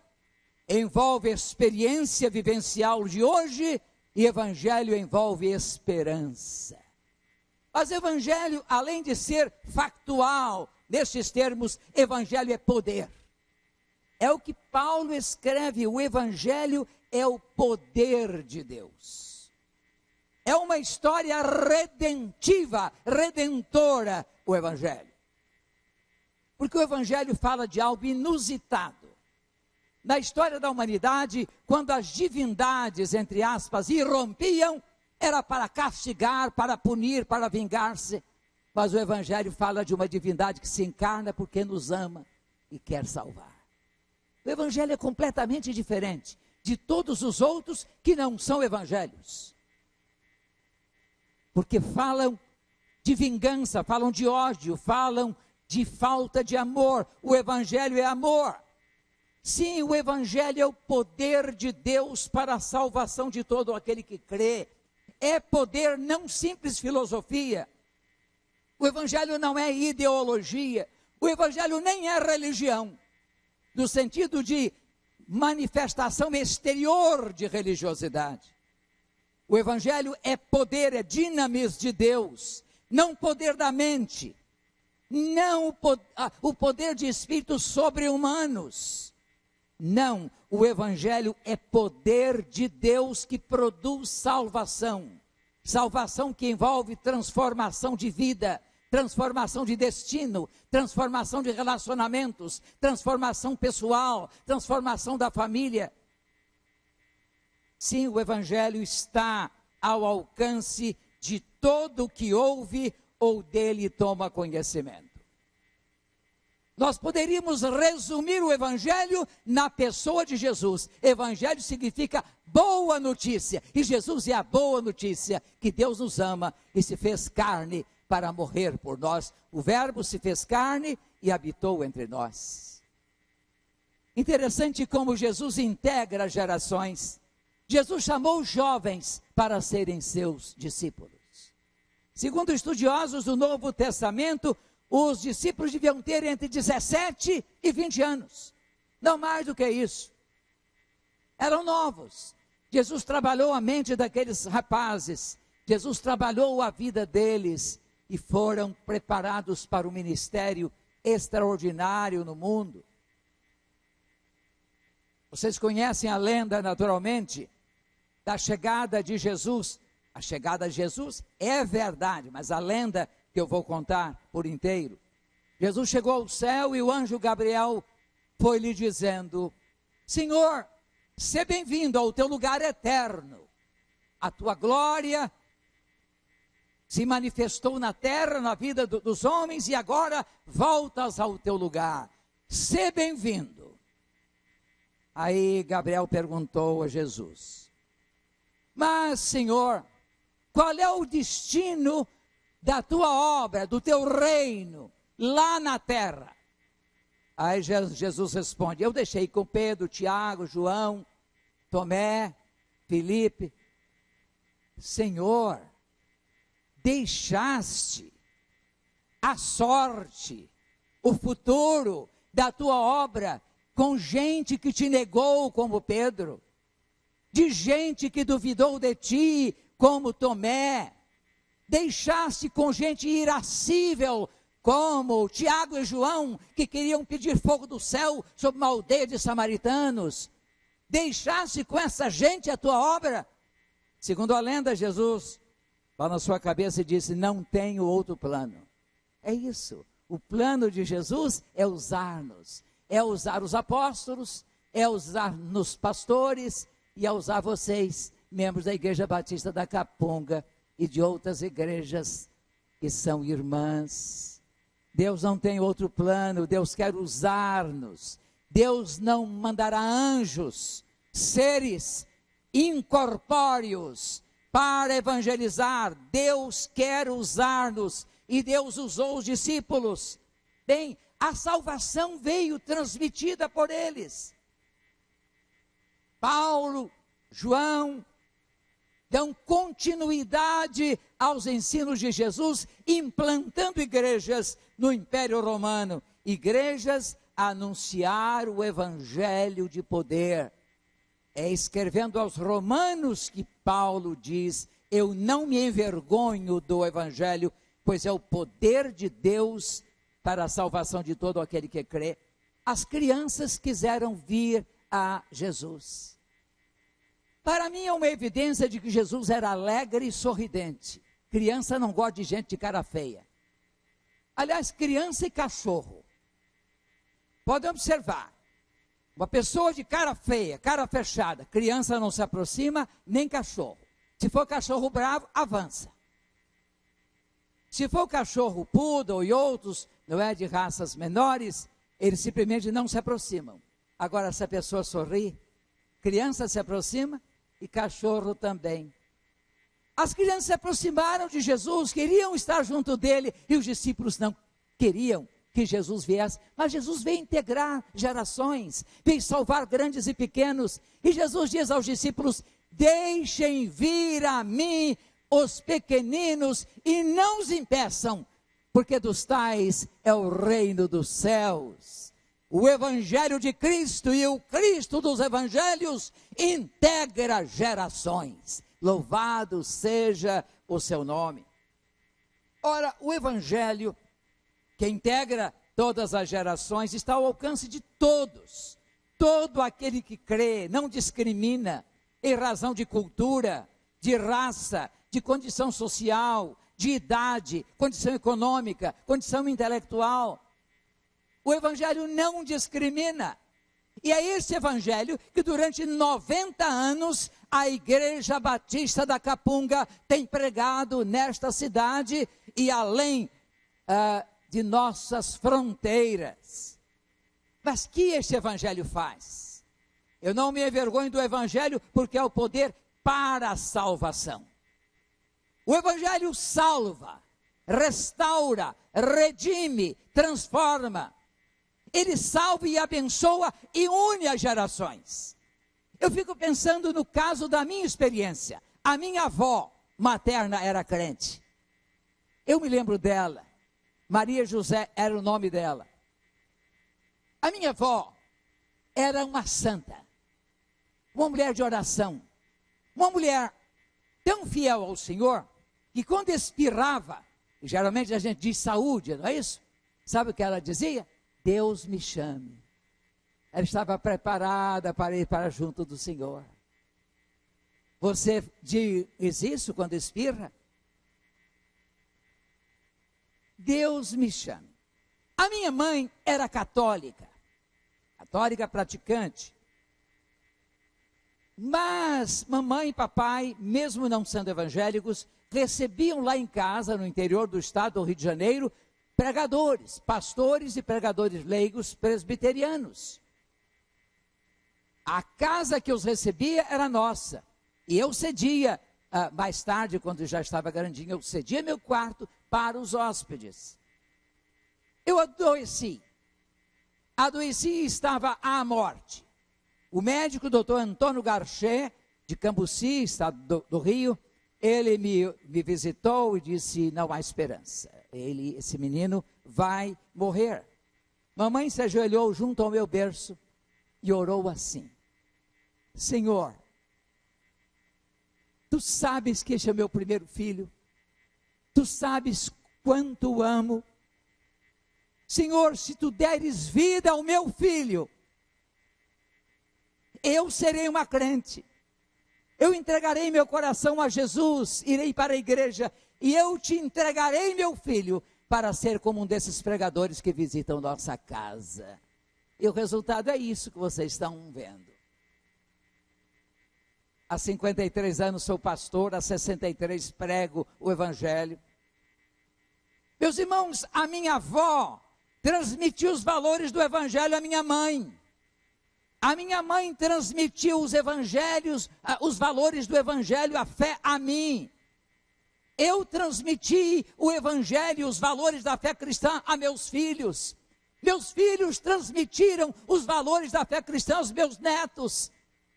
envolve experiência vivencial de hoje, e Evangelho envolve esperança. Mas Evangelho, além de ser factual, nesses termos, Evangelho é poder. É o que Paulo escreve, o Evangelho é o poder de Deus. É uma história redentiva, redentora, o Evangelho. Porque o Evangelho fala de algo inusitado. Na história da humanidade, quando as divindades, entre aspas, irrompiam, era para castigar, para punir, para vingar-se. Mas o Evangelho fala de uma divindade que se encarna porque nos ama e quer salvar. O Evangelho é completamente diferente de todos os outros que não são evangelhos. Porque falam de vingança, falam de ódio, falam de falta de amor. O Evangelho é amor. Sim, o Evangelho é o poder de Deus para a salvação de todo aquele que crê. É poder, não simples filosofia. O Evangelho não é ideologia. O Evangelho nem é religião, no sentido de manifestação exterior de religiosidade. O Evangelho é poder, é dinamis de Deus, não poder da mente, não o poder de espíritos sobre-humanos. Não, o Evangelho é poder de Deus que produz salvação. Salvação que envolve transformação de vida, transformação de destino, transformação de relacionamentos, transformação pessoal, transformação da família. Sim, o Evangelho está ao alcance de todo o que ouve ou dele toma conhecimento. Nós poderíamos resumir o Evangelho na pessoa de Jesus. Evangelho significa boa notícia. E Jesus é a boa notícia que Deus nos ama e se fez carne para morrer por nós. O Verbo se fez carne e habitou entre nós. Interessante como Jesus integra gerações. Jesus chamou jovens para serem seus discípulos. Segundo estudiosos do Novo Testamento, os discípulos deviam ter entre 17 e 20 anos. Não mais do que isso. Eram novos. Jesus trabalhou a mente daqueles rapazes. Jesus trabalhou a vida deles. E foram preparados para o ministério extraordinário no mundo. Vocês conhecem a lenda, naturalmente, da chegada de Jesus. A chegada de Jesus é verdade, mas a lenda que eu vou contar por inteiro. Jesus chegou ao céu e o anjo Gabriel foi lhe dizendo: Senhor, seja bem-vindo ao teu lugar eterno. A tua glória se manifestou na terra, na vida dos homens, e agora voltas ao teu lugar. Seja bem-vindo. Aí Gabriel perguntou a Jesus: Mas, Senhor, qual é o destino da tua obra, do teu reino, lá na terra? Aí Jesus responde: eu deixei com Pedro, Tiago, João, Tomé, Filipe. Senhor, deixaste a sorte, o futuro da tua obra com gente que te negou como Pedro, de gente que duvidou de ti como Tomé, deixaste com gente irascível como Tiago e João, que queriam pedir fogo do céu sobre uma aldeia de samaritanos. Deixaste com essa gente a tua obra. Segundo a lenda, Jesus Fala na sua cabeça e disse: não tenho outro plano. É isso. O plano de Jesus é usar-nos. É usar os apóstolos, é usar-nos pastores e é usar vocês, membros da Igreja Batista da Capunga e de outras igrejas que são irmãs. Deus não tem outro plano, Deus quer usar-nos. Deus não mandará anjos, seres incorpóreos para evangelizar. Deus quer usar-nos e Deus usou os discípulos. Bem, a salvação veio transmitida por eles. Paulo, João, dão continuidade aos ensinos de Jesus, implantando igrejas no Império Romano. Igrejas a anunciar o evangelho de poder. É escrevendo aos romanos que Paulo diz: eu não me envergonho do evangelho, pois é o poder de Deus para a salvação de todo aquele que crê. As crianças quiseram vir a Jesus. Para mim é uma evidência de que Jesus era alegre e sorridente. Criança não gosta de gente de cara feia. Aliás, criança e cachorro. Podem observar. Uma pessoa de cara feia, cara fechada, criança não se aproxima, nem cachorro. Se for cachorro bravo, avança. Se for cachorro poodle e outros, não é, de raças menores, eles simplesmente não se aproximam. Agora, se a pessoa sorri, criança se aproxima e cachorro também. As crianças se aproximaram de Jesus, queriam estar junto dele, e os discípulos não queriam que Jesus viesse, mas Jesus veio integrar gerações, veio salvar grandes e pequenos, e Jesus diz aos discípulos: deixem vir a mim os pequeninos e não os impeçam, porque dos tais é o reino dos céus. O evangelho de Cristo e o Cristo dos evangelhos integra gerações. Louvado seja o seu nome. Ora, o evangelho que integra todas as gerações está ao alcance de todos. Todo aquele que crê, não discrimina em razão de cultura, de raça, de condição social, de idade, condição econômica, condição intelectual. O evangelho não discrimina. E é esse evangelho que durante 90 anos a Igreja Batista da Capunga tem pregado nesta cidade e além de nossas fronteiras. Mas que este evangelho faz? Eu não me envergonho do evangelho, porque é o poder para a salvação. O evangelho salva, restaura, redime, transforma. Ele salva e abençoa e une as gerações. Eu fico pensando no caso da minha experiência. A minha avó materna era crente. Eu me lembro dela. Maria José era o nome dela. A minha avó era uma santa, uma mulher de oração, uma mulher tão fiel ao Senhor, que quando espirrava, e geralmente a gente diz saúde, não é isso? Sabe o que ela dizia? Deus me chame. Ela estava preparada para ir para junto do Senhor. Você diz isso quando espirra? Deus me chame. A minha mãe era católica praticante. Mas mamãe e papai, mesmo não sendo evangélicos, recebiam lá em casa, no interior do estado do Rio de Janeiro, pregadores, pastores e pregadores leigos presbiterianos. A casa que os recebia era nossa. E eu cedia, mais tarde, quando já estava grandinho, eu cedia meu quarto para os hóspedes. Eu adoeci e estava à morte. O médico, doutor Antônio Garché, de Cambuci, estado do Rio, ele me visitou e disse: não há esperança. Esse menino vai morrer. Mamãe se ajoelhou junto ao meu berço e orou assim: Senhor, tu sabes que este é o meu primeiro filho, tu sabes quanto o amo. Senhor, se tu deres vida ao meu filho, eu serei uma crente. Eu entregarei meu coração a Jesus, irei para a igreja e eu te entregarei meu filho para ser como um desses pregadores que visitam nossa casa. E o resultado é isso que vocês estão vendo. Há 53 anos sou pastor, há 63 prego o evangelho. Meus irmãos, a minha avó transmitiu os valores do evangelho à minha mãe. A minha mãe transmitiu os evangelhos, os valores do evangelho, a fé a mim. Eu transmiti o evangelho, os valores da fé cristã a meus filhos. Meus filhos transmitiram os valores da fé cristã aos meus netos.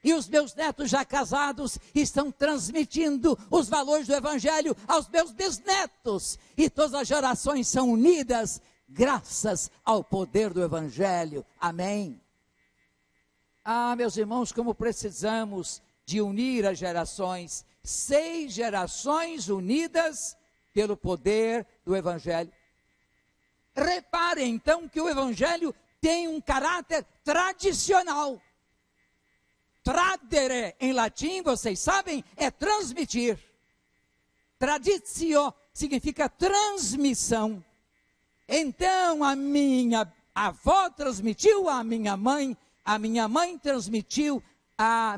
E os meus netos já casados estão transmitindo os valores do evangelho aos meus bisnetos. E todas as gerações são unidas graças ao poder do evangelho. Amém? Ah, meus irmãos, como precisamos de unir as gerações. 6 gerações unidas pelo poder do evangelho. Reparem então que o evangelho tem um caráter tradicional. Tradere, em latim, vocês sabem, é transmitir. Traditio significa transmissão. Então, a minha avó transmitiu à minha mãe, a minha mãe transmitiu a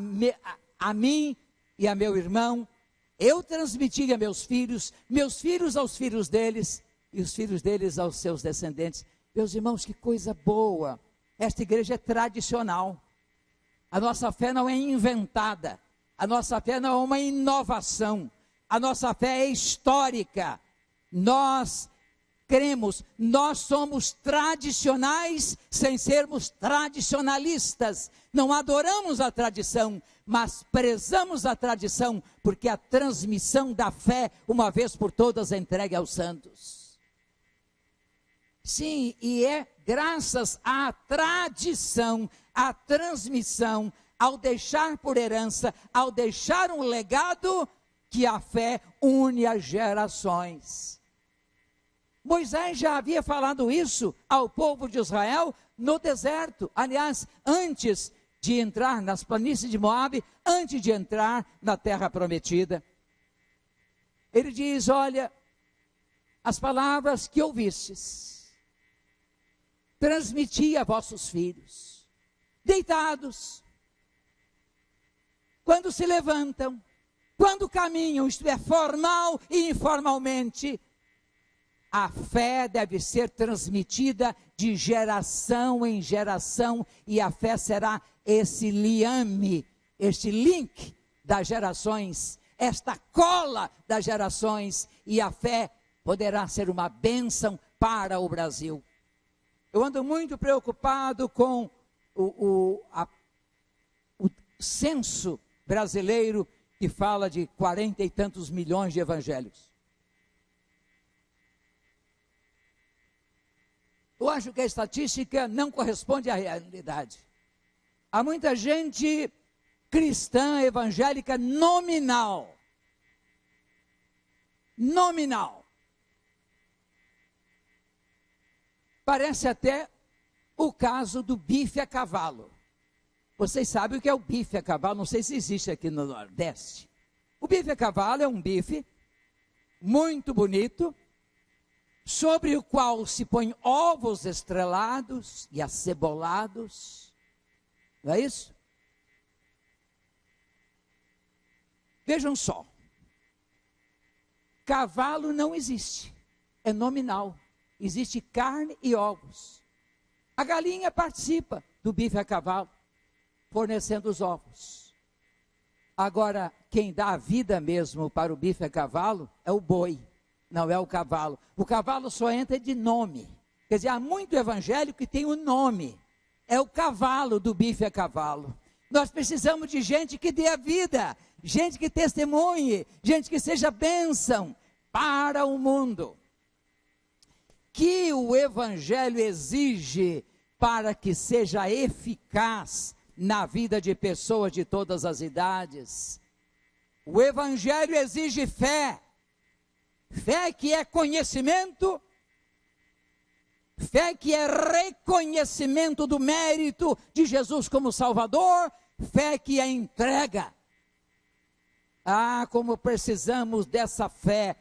mim e a meu irmão, eu transmiti a meus filhos aos filhos deles, e os filhos deles aos seus descendentes. Meus irmãos, que coisa boa! Esta igreja é tradicional. A nossa fé não é inventada, a nossa fé não é uma inovação, a nossa fé é histórica. Nós cremos, nós somos tradicionais sem sermos tradicionalistas. Não adoramos a tradição, mas prezamos a tradição, porque a transmissão da fé, uma vez por todas, é entregue aos santos. Sim, e é graças à tradição, à transmissão, ao deixar por herança, ao deixar um legado, que a fé une as gerações. Moisés já havia falado isso ao povo de Israel no deserto. Aliás, antes de entrar nas planícies de Moabe, antes de entrar na terra prometida. Ele diz, olha, as palavras que ouvistes, transmiti a vossos filhos, deitados, quando se levantam, quando caminham, isto é, formal e informalmente. A fé deve ser transmitida de geração em geração, e a fé será esse liame, este link das gerações, esta cola das gerações, e a fé poderá ser uma bênção para o Brasil. Eu ando muito preocupado com o censo brasileiro, que fala de 40 e tantos milhões de evangélicos. Eu acho que a estatística não corresponde à realidade. Há muita gente cristã, evangélica, nominal. Nominal. Parece até o caso do bife a cavalo. Vocês sabem o que é o bife a cavalo? Não sei se existe aqui no Nordeste. O bife a cavalo é um bife muito bonito, sobre o qual se põe ovos estrelados e acebolados. Não é isso? Vejam só. Cavalo não existe. É nominal. Existe carne e ovos. A galinha participa do bife a cavalo, fornecendo os ovos. Agora, quem dá a vida mesmo para o bife a cavalo é o boi, não é o cavalo. O cavalo só entra de nome. Quer dizer, há muito evangélico que tem o nome. É o cavalo do bife a cavalo. Nós precisamos de gente que dê a vida, gente que testemunhe, gente que seja bênção para o mundo. Que o evangelho exige para que seja eficaz na vida de pessoas de todas as idades. O evangelho exige fé. Fé que é conhecimento, fé que é reconhecimento do mérito de Jesus como Salvador, fé que é entrega. Ah, como precisamos dessa fé.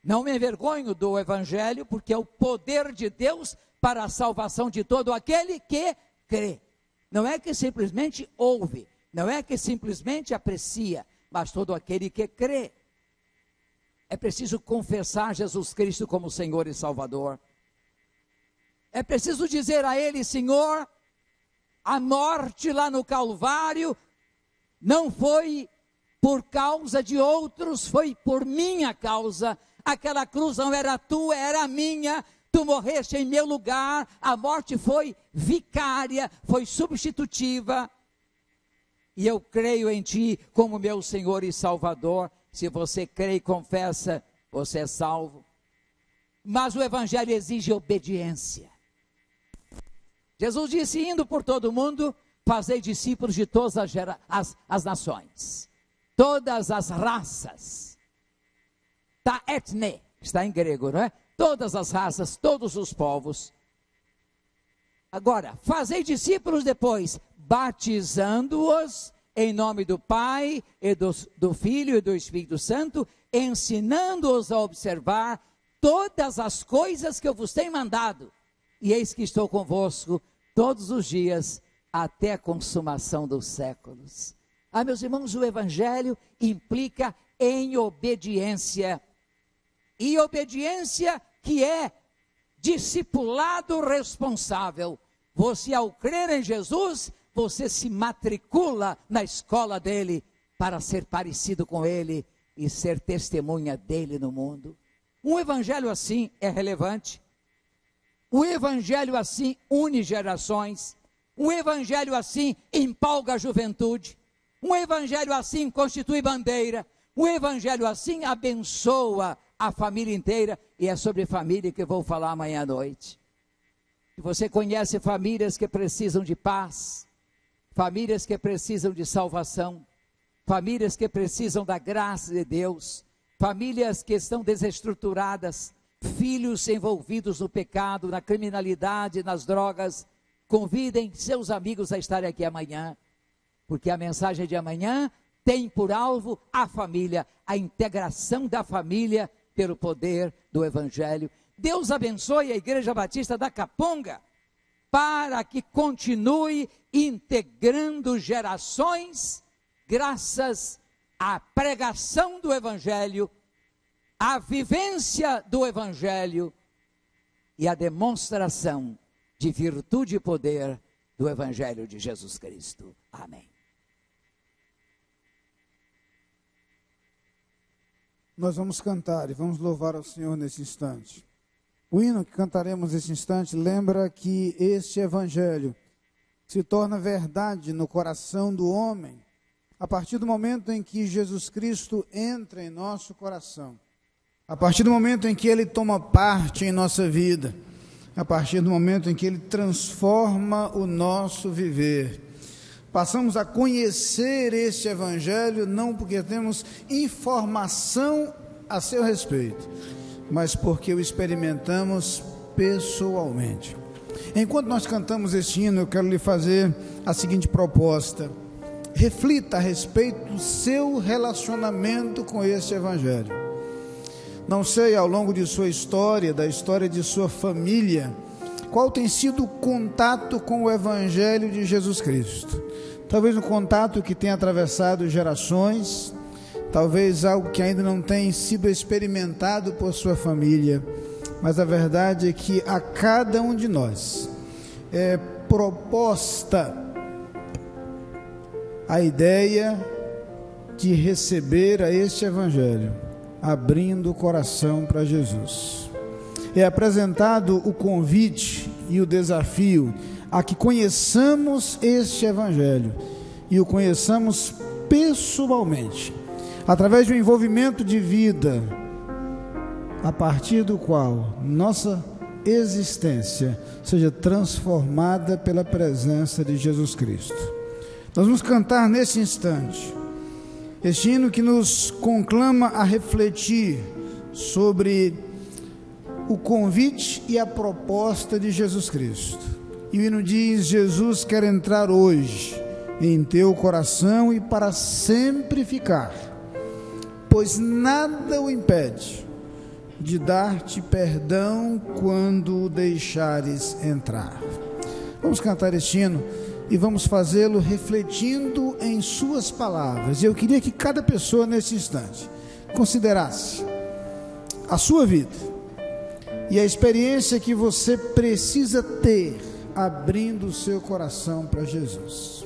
Não me envergonho do Evangelho, porque é o poder de Deus para a salvação de todo aquele que crê. Não é que simplesmente ouve, não é que simplesmente aprecia, mas todo aquele que crê. É preciso confessar Jesus Cristo como Senhor e Salvador. É preciso dizer a Ele: Senhor, a morte lá no Calvário não foi por causa de outros, foi por minha causa. Aquela cruz não era tua, era minha. Tu morreste em meu lugar. A morte foi vicária, foi substitutiva. E eu creio em ti como meu Senhor e Salvador. Se você crê e confessa, você é salvo. Mas o Evangelho exige obediência. Jesus disse: indo por todo o mundo, fazei discípulos de todas as nações, todas as raças. Ta etne, está em grego, não é? Todas as raças, todos os povos. Agora, fazei discípulos depois, batizando-os em nome do Pai, e do Filho e do Espírito Santo, ensinando-os a observar todas as coisas que eu vos tenho mandado. E eis que estou convosco todos os dias, até a consumação dos séculos. Ah, meus irmãos, o Evangelho implica em obediência. E obediência que é discipulado responsável. Você, ao crer em Jesus, você se matricula na escola dele para ser parecido com ele e ser testemunha dele no mundo. Um evangelho assim é relevante. Um evangelho assim une gerações. Um evangelho assim empolga a juventude. Um evangelho assim constitui bandeira. Um evangelho assim abençoa a família inteira. E é sobre família que eu vou falar amanhã à noite. Você conhece famílias que precisam de paz, famílias que precisam de salvação, famílias que precisam da graça de Deus, famílias que estão desestruturadas, filhos envolvidos no pecado, na criminalidade, nas drogas. Convidem seus amigos a estarem aqui amanhã, porque a mensagem de amanhã tem por alvo a família, a integração da família pelo poder do Evangelho. Deus abençoe a Igreja Batista da Caponga, para que continue integrando gerações, graças à pregação do Evangelho, à vivência do Evangelho e à demonstração de virtude e poder do Evangelho de Jesus Cristo. Amém. Nós vamos cantar e vamos louvar ao Senhor nesse instante. O hino que cantaremos nesse instante lembra que este Evangelho se torna verdade no coração do homem a partir do momento em que Jesus Cristo entra em nosso coração, a partir do momento em que Ele toma parte em nossa vida, a partir do momento em que Ele transforma o nosso viver. Passamos a conhecer este Evangelho não porque temos informação a seu respeito, mas porque o experimentamos pessoalmente. Enquanto nós cantamos este hino, eu quero lhe fazer a seguinte proposta: reflita a respeito do seu relacionamento com este Evangelho. Não sei, ao longo de sua história, da história de sua família, qual tem sido o contato com o Evangelho de Jesus Cristo. Talvez um contato que tenha atravessado gerações, talvez algo que ainda não tenha sido experimentado por sua família, mas a verdade é que a cada um de nós é proposta a ideia de receber a este Evangelho, abrindo o coração para Jesus. É apresentado o convite e o desafio a que conheçamos este Evangelho e o conheçamos pessoalmente, através de um envolvimento de vida, a partir do qual nossa existência seja transformada pela presença de Jesus Cristo. Nós vamos cantar nesse instante este hino que nos conclama a refletir sobre o convite e a proposta de Jesus Cristo. E o hino diz: Jesus quer entrar hoje em teu coração e para sempre ficar. pois nada o impede de dar-te perdão quando o deixares entrar. Vamos cantar este hino e vamos fazê-lo refletindo em suas palavras. Eu queria que cada pessoa nesse instante considerasse a sua vida e a experiência que você precisa ter abrindo o seu coração para Jesus.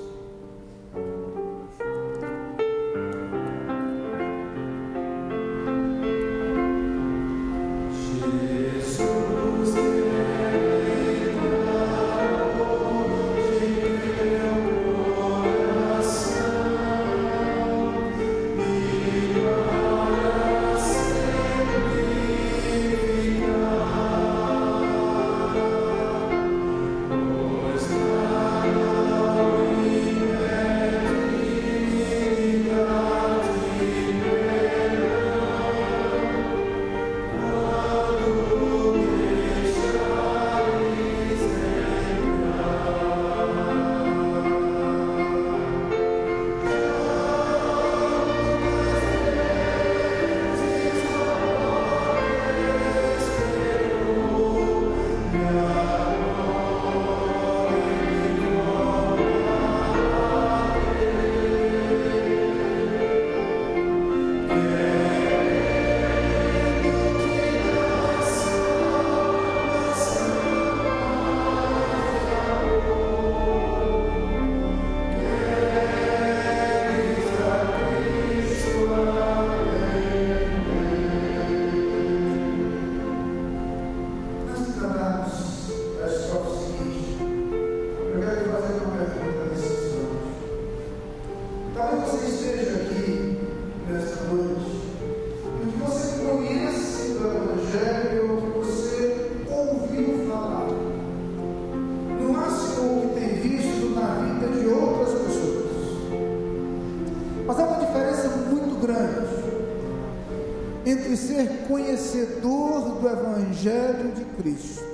Entre ser conhecedor do Evangelho de Cristo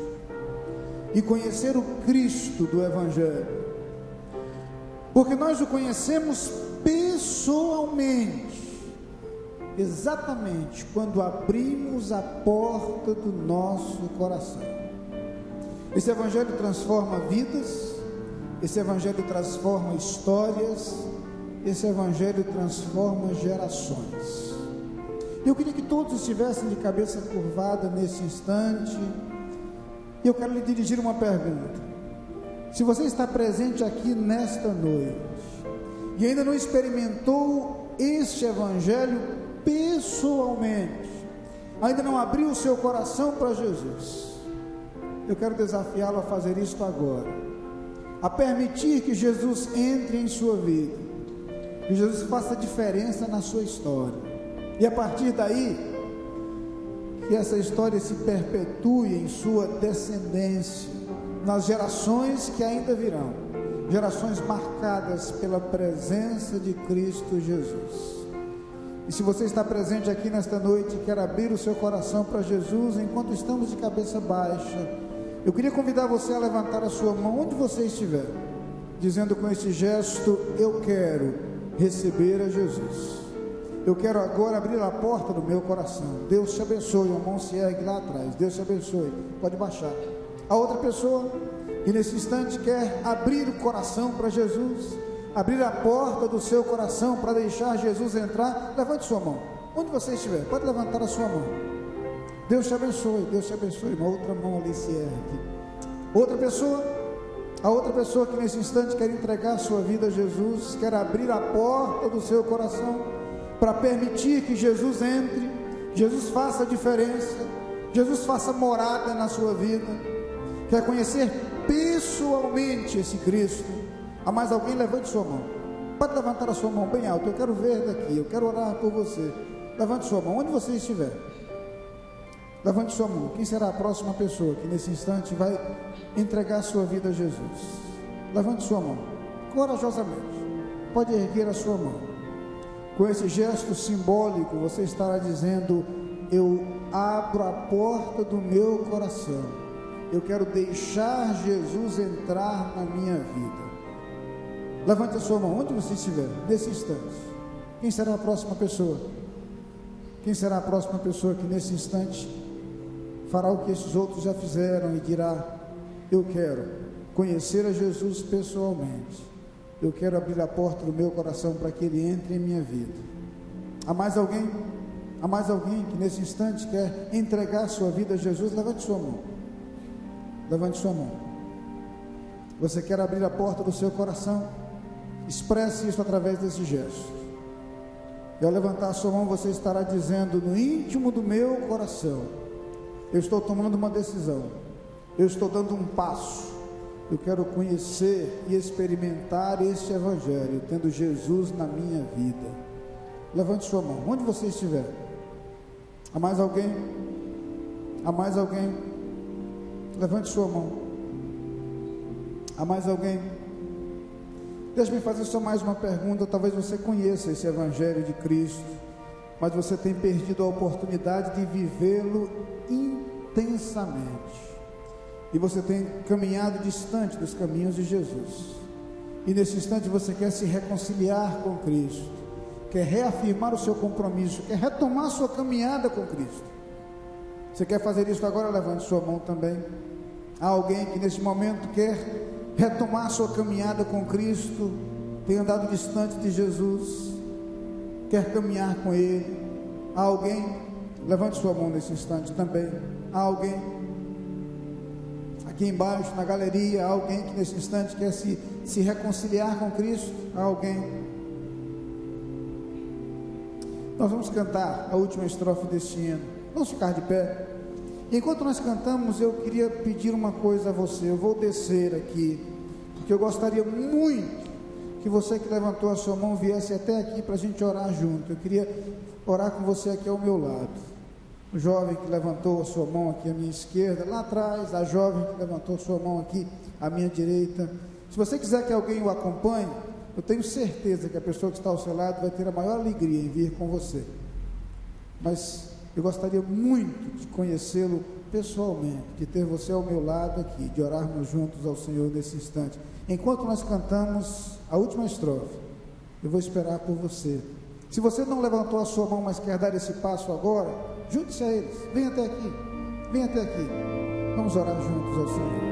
e conhecer o Cristo do Evangelho, porque nós o conhecemos pessoalmente, exatamente quando abrimos a porta do nosso coração. Esse Evangelho transforma vidas, esse Evangelho transforma histórias, esse Evangelho transforma gerações. Eu queria que todos estivessem de cabeça curvada nesse instante. E eu quero lhe dirigir uma pergunta. Se você está presente aqui nesta noite e ainda não experimentou este Evangelho pessoalmente, ainda não abriu o seu coração para Jesus, eu quero desafiá-lo a fazer isto agora, a permitir que Jesus entre em sua vida, que Jesus faça diferença na sua história. E a partir daí, que essa história se perpetue em sua descendência, nas gerações que ainda virão, gerações marcadas pela presença de Cristo Jesus. E se você está presente aqui nesta noite e quer abrir o seu coração para Jesus, enquanto estamos de cabeça baixa, eu queria convidar você a levantar a sua mão onde você estiver, dizendo com esse gesto: eu quero receber a Jesus. Eu quero agora abrir a porta do meu coração. Deus te abençoe. A mão se ergue lá atrás. Deus te abençoe. Pode baixar. A outra pessoa que nesse instante quer abrir o coração para Jesus, abrir a porta do seu coração para deixar Jesus entrar, levante sua mão. Onde você estiver, pode levantar a sua mão. Deus te abençoe. Deus te abençoe. Uma outra mão ali se ergue. Outra pessoa, a outra pessoa que nesse instante quer entregar a sua vida a Jesus, quer abrir a porta do seu coração para permitir que Jesus entre, Jesus faça a diferença, Jesus faça morada na sua vida, quer conhecer pessoalmente esse Cristo. Há mais alguém? Levante sua mão. Pode levantar a sua mão bem alto. Eu quero ver daqui, eu quero orar por você. Levante sua mão, onde você estiver. Levante sua mão. Quem será a próxima pessoa que nesse instante vai entregar a sua vida a Jesus? Levante sua mão, corajosamente. Pode erguer a sua mão. Com esse gesto simbólico, você estará dizendo: eu abro a porta do meu coração, eu quero deixar Jesus entrar na minha vida. Levante a sua mão, onde você estiver, nesse instante. Quem será a próxima pessoa? Quem será a próxima pessoa que nesse instante fará o que esses outros já fizeram e dirá: eu quero conhecer a Jesus pessoalmente, eu quero abrir a porta do meu coração para que Ele entre em minha vida? Há mais alguém? Há mais alguém que nesse instante quer entregar sua vida a Jesus? Levante sua mão. Levante sua mão. Você quer abrir a porta do seu coração? Expresse isso através desse gesto. E ao levantar a sua mão, você estará dizendo: no íntimo do meu coração, eu estou tomando uma decisão, eu estou dando um passo, eu quero conhecer e experimentar este Evangelho, tendo Jesus na minha vida. Levante sua mão, onde você estiver. Há mais alguém? Há mais alguém? Levante sua mão. Há mais alguém? Deixe-me fazer só mais uma pergunta. Talvez você conheça esse Evangelho de Cristo, mas você tem perdido a oportunidade de vivê-lo intensamente, e você tem caminhado distante dos caminhos de Jesus, e nesse instante você quer se reconciliar com Cristo, quer reafirmar o seu compromisso, quer retomar a sua caminhada com Cristo. Você quer fazer isso agora? Levante sua mão também. Há alguém que nesse momento quer retomar sua caminhada com Cristo, tem andado distante de Jesus, quer caminhar com Ele? Há alguém? Levante sua mão nesse instante também. Há alguém? Aqui embaixo na galeria, há alguém que nesse instante quer se reconciliar com Cristo? Há alguém? Nós vamos cantar a última estrofe deste hino. Vamos ficar de pé. E enquanto nós cantamos, eu queria pedir uma coisa a você. Eu vou descer aqui, porque eu gostaria muito que você que levantou a sua mão viesse até aqui para a gente orar junto. Eu queria orar com você aqui ao meu lado. O jovem que levantou a sua mão aqui à minha esquerda, lá atrás, a jovem que levantou a sua mão aqui à minha direita. Se você quiser que alguém o acompanhe, eu tenho certeza que a pessoa que está ao seu lado vai ter a maior alegria em vir com você. Mas eu gostaria muito de conhecê-lo pessoalmente, de ter você ao meu lado aqui, de orarmos juntos ao Senhor nesse instante. Enquanto nós cantamos a última estrofe, eu vou esperar por você. Se você não levantou a sua mão, mas quer dar esse passo agora, junte-se a eles, venha até aqui, venha até aqui. Vamos orar juntos ao Senhor.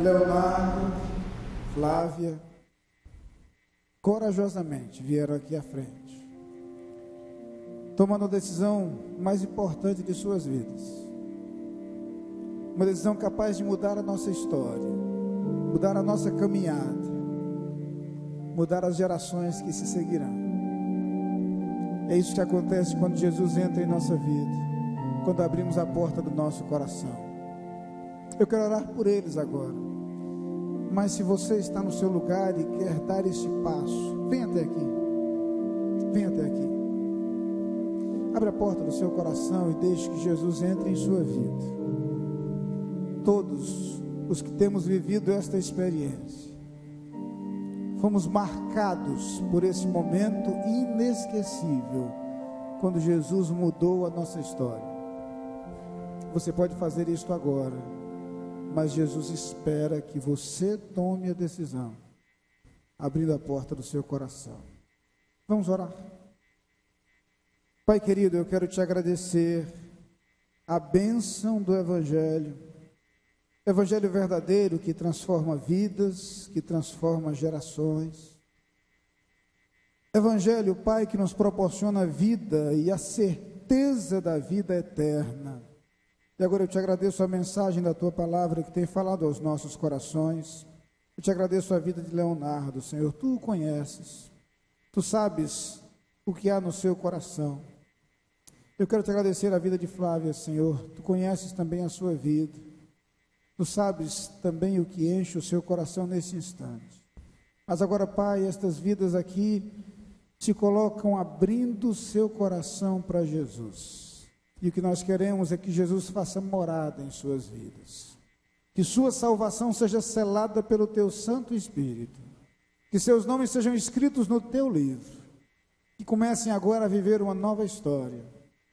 Leonardo, Flávia, corajosamente vieram aqui à frente, tomando a decisão mais importante de suas vidas, uma decisão capaz de mudar a nossa história, mudar a nossa caminhada, mudar as gerações que se seguirão. É isso que acontece quando Jesus entra em nossa vida, quando abrimos a porta do nosso coração. Eu quero orar por eles agora. Mas se você está no seu lugar e quer dar esse passo, vem até aqui. Vem até aqui. Abre a porta do seu coração e deixe que Jesus entre em sua vida. Todos os que temos vivido esta experiência, fomos marcados por esse momento inesquecível, quando Jesus mudou a nossa história. Você pode fazer isto agora, mas Jesus espera que você tome a decisão, abrindo a porta do seu coração. Vamos orar. Pai querido, eu quero te agradecer a bênção do Evangelho verdadeiro que transforma vidas, que transforma gerações. Evangelho, Pai, que nos proporciona a vida e a certeza da vida eterna. E agora eu te agradeço a mensagem da Tua Palavra que tem falado aos nossos corações. Eu te agradeço a vida de Leonardo, Senhor. Tu o conheces, Tu sabes o que há no seu coração. Eu quero te agradecer a vida de Flávia, Senhor. Tu conheces também a sua vida. Tu sabes também o que enche o seu coração nesse instante. Mas agora, Pai, estas vidas aqui se colocam abrindo o seu coração para Jesus. E o que nós queremos é que Jesus faça morada em suas vidas. Que sua salvação seja selada pelo Teu Santo Espírito. Que seus nomes sejam escritos no Teu livro. Que comecem agora a viver uma nova história,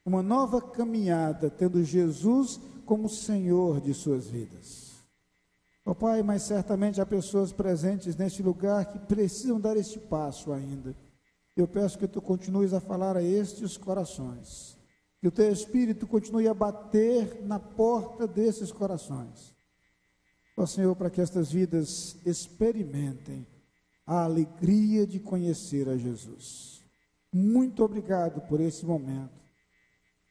uma nova caminhada, tendo Jesus como Senhor de suas vidas. Ó Pai, mas certamente há pessoas presentes neste lugar que precisam dar este passo ainda. Eu peço que Tu continues a falar a estes corações, que o Teu Espírito continue a bater na porta desses corações. Ó Senhor, para que estas vidas experimentem a alegria de conhecer a Jesus. Muito obrigado por esse momento,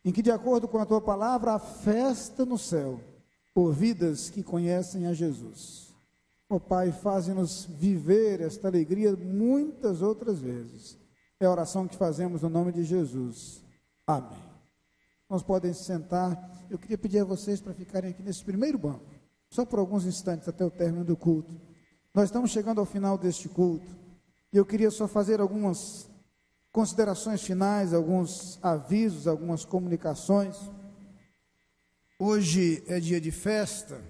em que, de acordo com a Tua Palavra, há festa no céu, por vidas que conhecem a Jesus. Ó Pai, faze-nos viver esta alegria muitas outras vezes. É a oração que fazemos no nome de Jesus. Amém. Nós podem se sentar. Eu queria pedir a vocês para ficarem aqui nesse primeiro banco, só por alguns instantes até o término do culto. Nós estamos chegando ao final deste culto, e eu queria só fazer algumas considerações finais, alguns avisos, algumas comunicações. Hoje é dia de festa,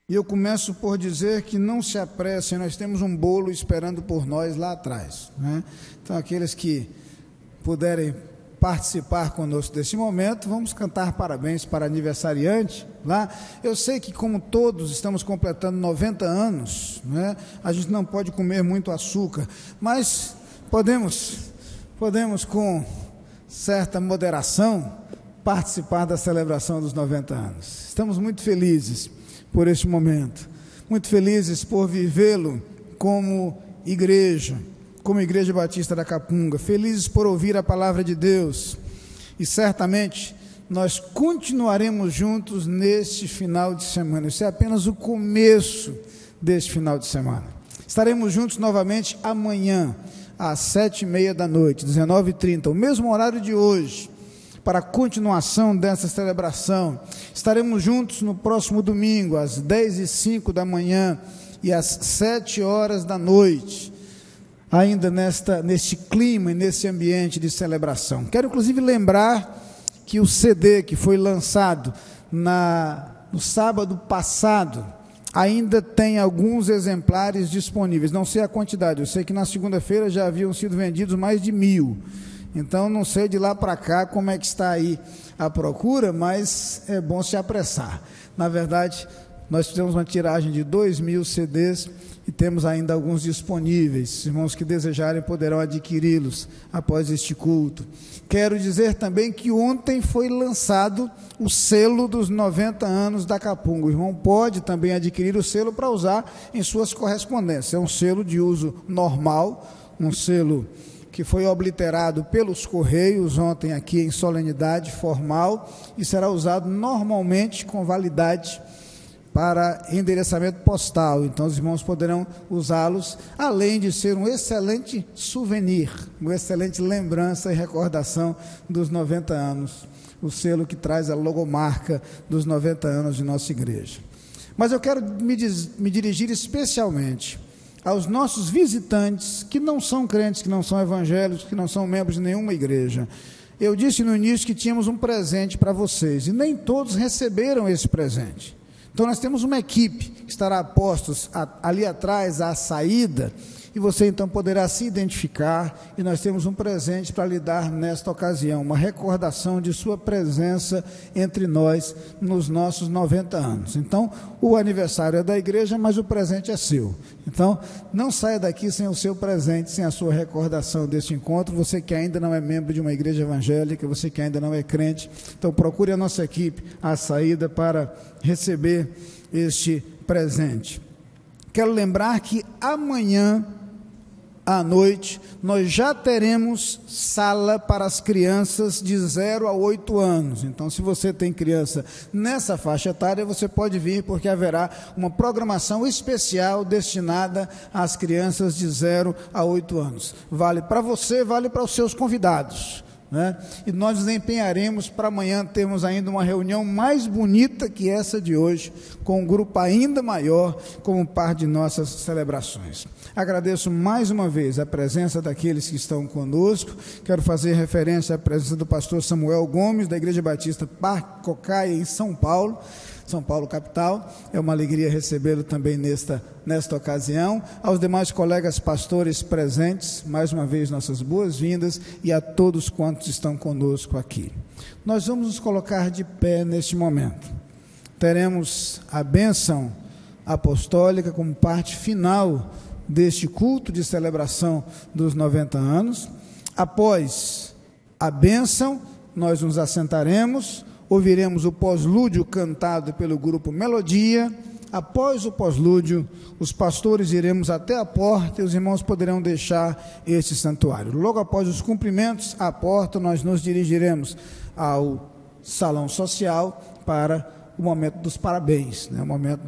e eu começo por dizer que não se apressem, nós temos um bolo esperando por nós lá atrás, né? Então, aqueles que puderem participar conosco desse momento, vamos cantar parabéns para aniversariante lá. Eu sei que, como todos estamos completando 90 anos, né, a gente não pode comer muito açúcar, mas podemos com certa moderação participar da celebração dos 90 anos. Estamos muito felizes por este momento, muito felizes por vivê-lo como Igreja Batista da Capunga, felizes por ouvir a palavra de Deus, e certamente nós continuaremos juntos neste final de semana. Isso é apenas o começo deste final de semana. Estaremos juntos novamente amanhã, às 7h30 da noite, 19h30, o mesmo horário de hoje, para a continuação dessa celebração. Estaremos juntos no próximo domingo, às 10h05 da manhã e às 7h da noite, ainda neste clima e nesse ambiente de celebração. Quero inclusive lembrar que o CD que foi lançado no sábado passado ainda tem alguns exemplares disponíveis, não sei a quantidade, eu sei que na segunda-feira já haviam sido vendidos mais de 1.000, então não sei de lá para cá como é que está aí a procura, mas é bom se apressar. Na verdade, nós fizemos uma tiragem de 2.000 CDs e temos ainda alguns disponíveis. Os irmãos que desejarem poderão adquiri-los após este culto. Quero dizer também que ontem foi lançado o selo dos 90 anos da Capunga. O irmão pode também adquirir o selo para usar em suas correspondências. É um selo de uso normal, um selo que foi obliterado pelos Correios ontem aqui em solenidade formal e será usado normalmente com validade para endereçamento postal. Então os irmãos poderão usá-los, além de ser um excelente souvenir, uma excelente lembrança e recordação dos 90 anos, o selo que traz a logomarca dos 90 anos de nossa igreja. Mas eu quero me dirigir especialmente aos nossos visitantes que não são crentes, que não são evangélicos, que não são membros de nenhuma igreja. Eu disse no início que tínhamos um presente para vocês, e nem todos receberam esse presente. Então nós temos uma equipe que estará a postos ali atrás, à saída, e você então poderá se identificar, e nós temos um presente para lhe dar nesta ocasião, uma recordação de sua presença entre nós nos nossos 90 anos. Então, o aniversário é da igreja, mas o presente é seu. Então, não saia daqui sem o seu presente, sem a sua recordação deste encontro. Você que ainda não é membro de uma igreja evangélica, você que ainda não é crente, então procure a nossa equipe à saída para receber este presente. Quero lembrar que amanhã à noite nós já teremos sala para as crianças de 0 a 8 anos. Então, se você tem criança nessa faixa etária, você pode vir, porque haverá uma programação especial destinada às crianças de 0 a 8 anos. Vale para você, vale para os seus convidados, né? E nós nos empenharemos para amanhã termos ainda uma reunião mais bonita que essa de hoje, com um grupo ainda maior, como parte de nossas celebrações. Agradeço mais uma vez a presença daqueles que estão conosco. Quero fazer referência à presença do pastor Samuel Gomes, da Igreja Batista Parque Cocaia, em São Paulo capital. É uma alegria recebê-lo também nesta ocasião. Aos demais colegas pastores presentes, mais uma vez nossas boas-vindas, e a todos quantos estão conosco aqui. Nós vamos nos colocar de pé neste momento. Teremos a bênção apostólica como parte final deste culto de celebração dos 90 anos. Após a bênção, nós nos assentaremos, ouviremos o pós-lúdio cantado pelo grupo Melodia. Após o pós-lúdio, os pastores iremos até a porta e os irmãos poderão deixar este santuário. Logo após os cumprimentos à porta, nós nos dirigiremos ao salão social para o momento dos parabéns, né? O momento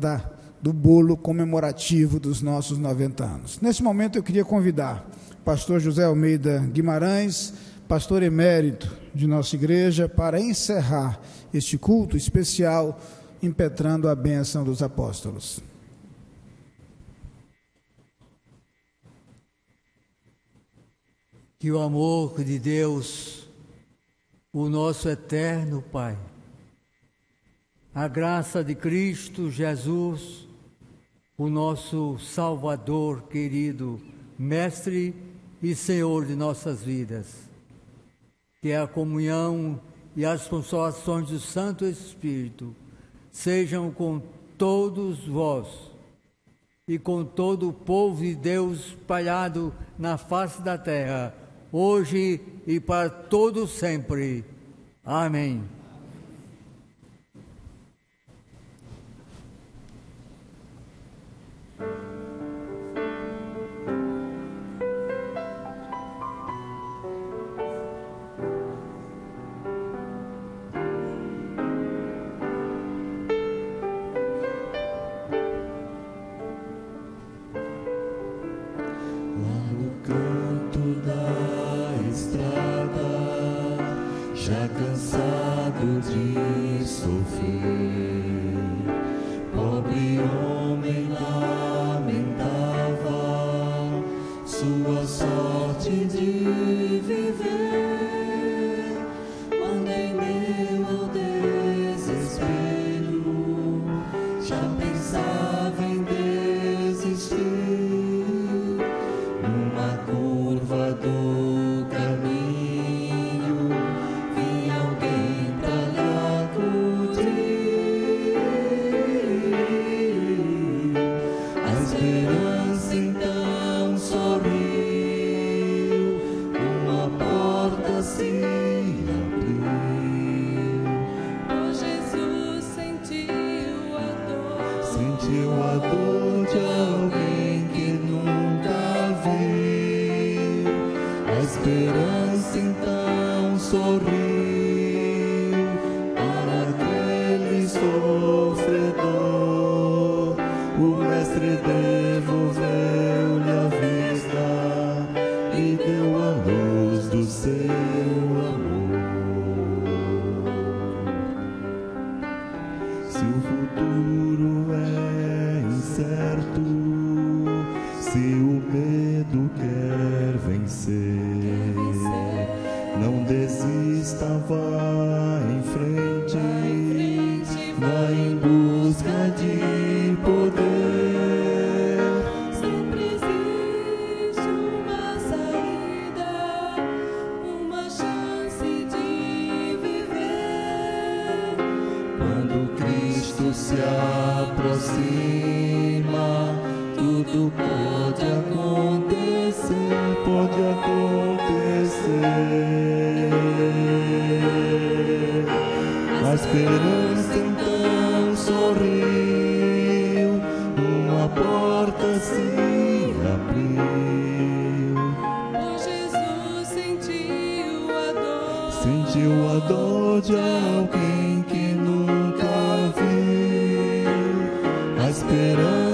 do bolo comemorativo dos nossos 90 anos. Nesse momento eu queria convidar o pastor José Almeida Guimarães, pastor emérito de nossa igreja, para encerrar este culto especial, impetrando a bênção dos apóstolos. Que o amor de Deus, o nosso eterno Pai, a graça de Cristo Jesus, o nosso Salvador querido, Mestre e Senhor de nossas vidas, que a comunhão e as consolações do Santo Espírito sejam com todos vós e com todo o povo de Deus espalhado na face da terra, hoje e para todo sempre. Amém. Já cansado de sofrer, pobre homem lamentava sua sorte de viver. Quando em meu desespero já pensava em desistir, numa curva do caminho esperança então sorriu para aquele sofredor. O mestre devolveu-lhe a vista e deu a luz do seu amor. Se o futuro é incerto, se o medo quer vencer, não desista, vá em frente, vá em busca de poder. Sempre existe Quando Cristo se aproxima, tudo pode acontecer, pode acontecer. A esperança então sorriu, uma porta se abriu. Oh, Jesus sentiu a dor de alguém que nunca viu. A esperança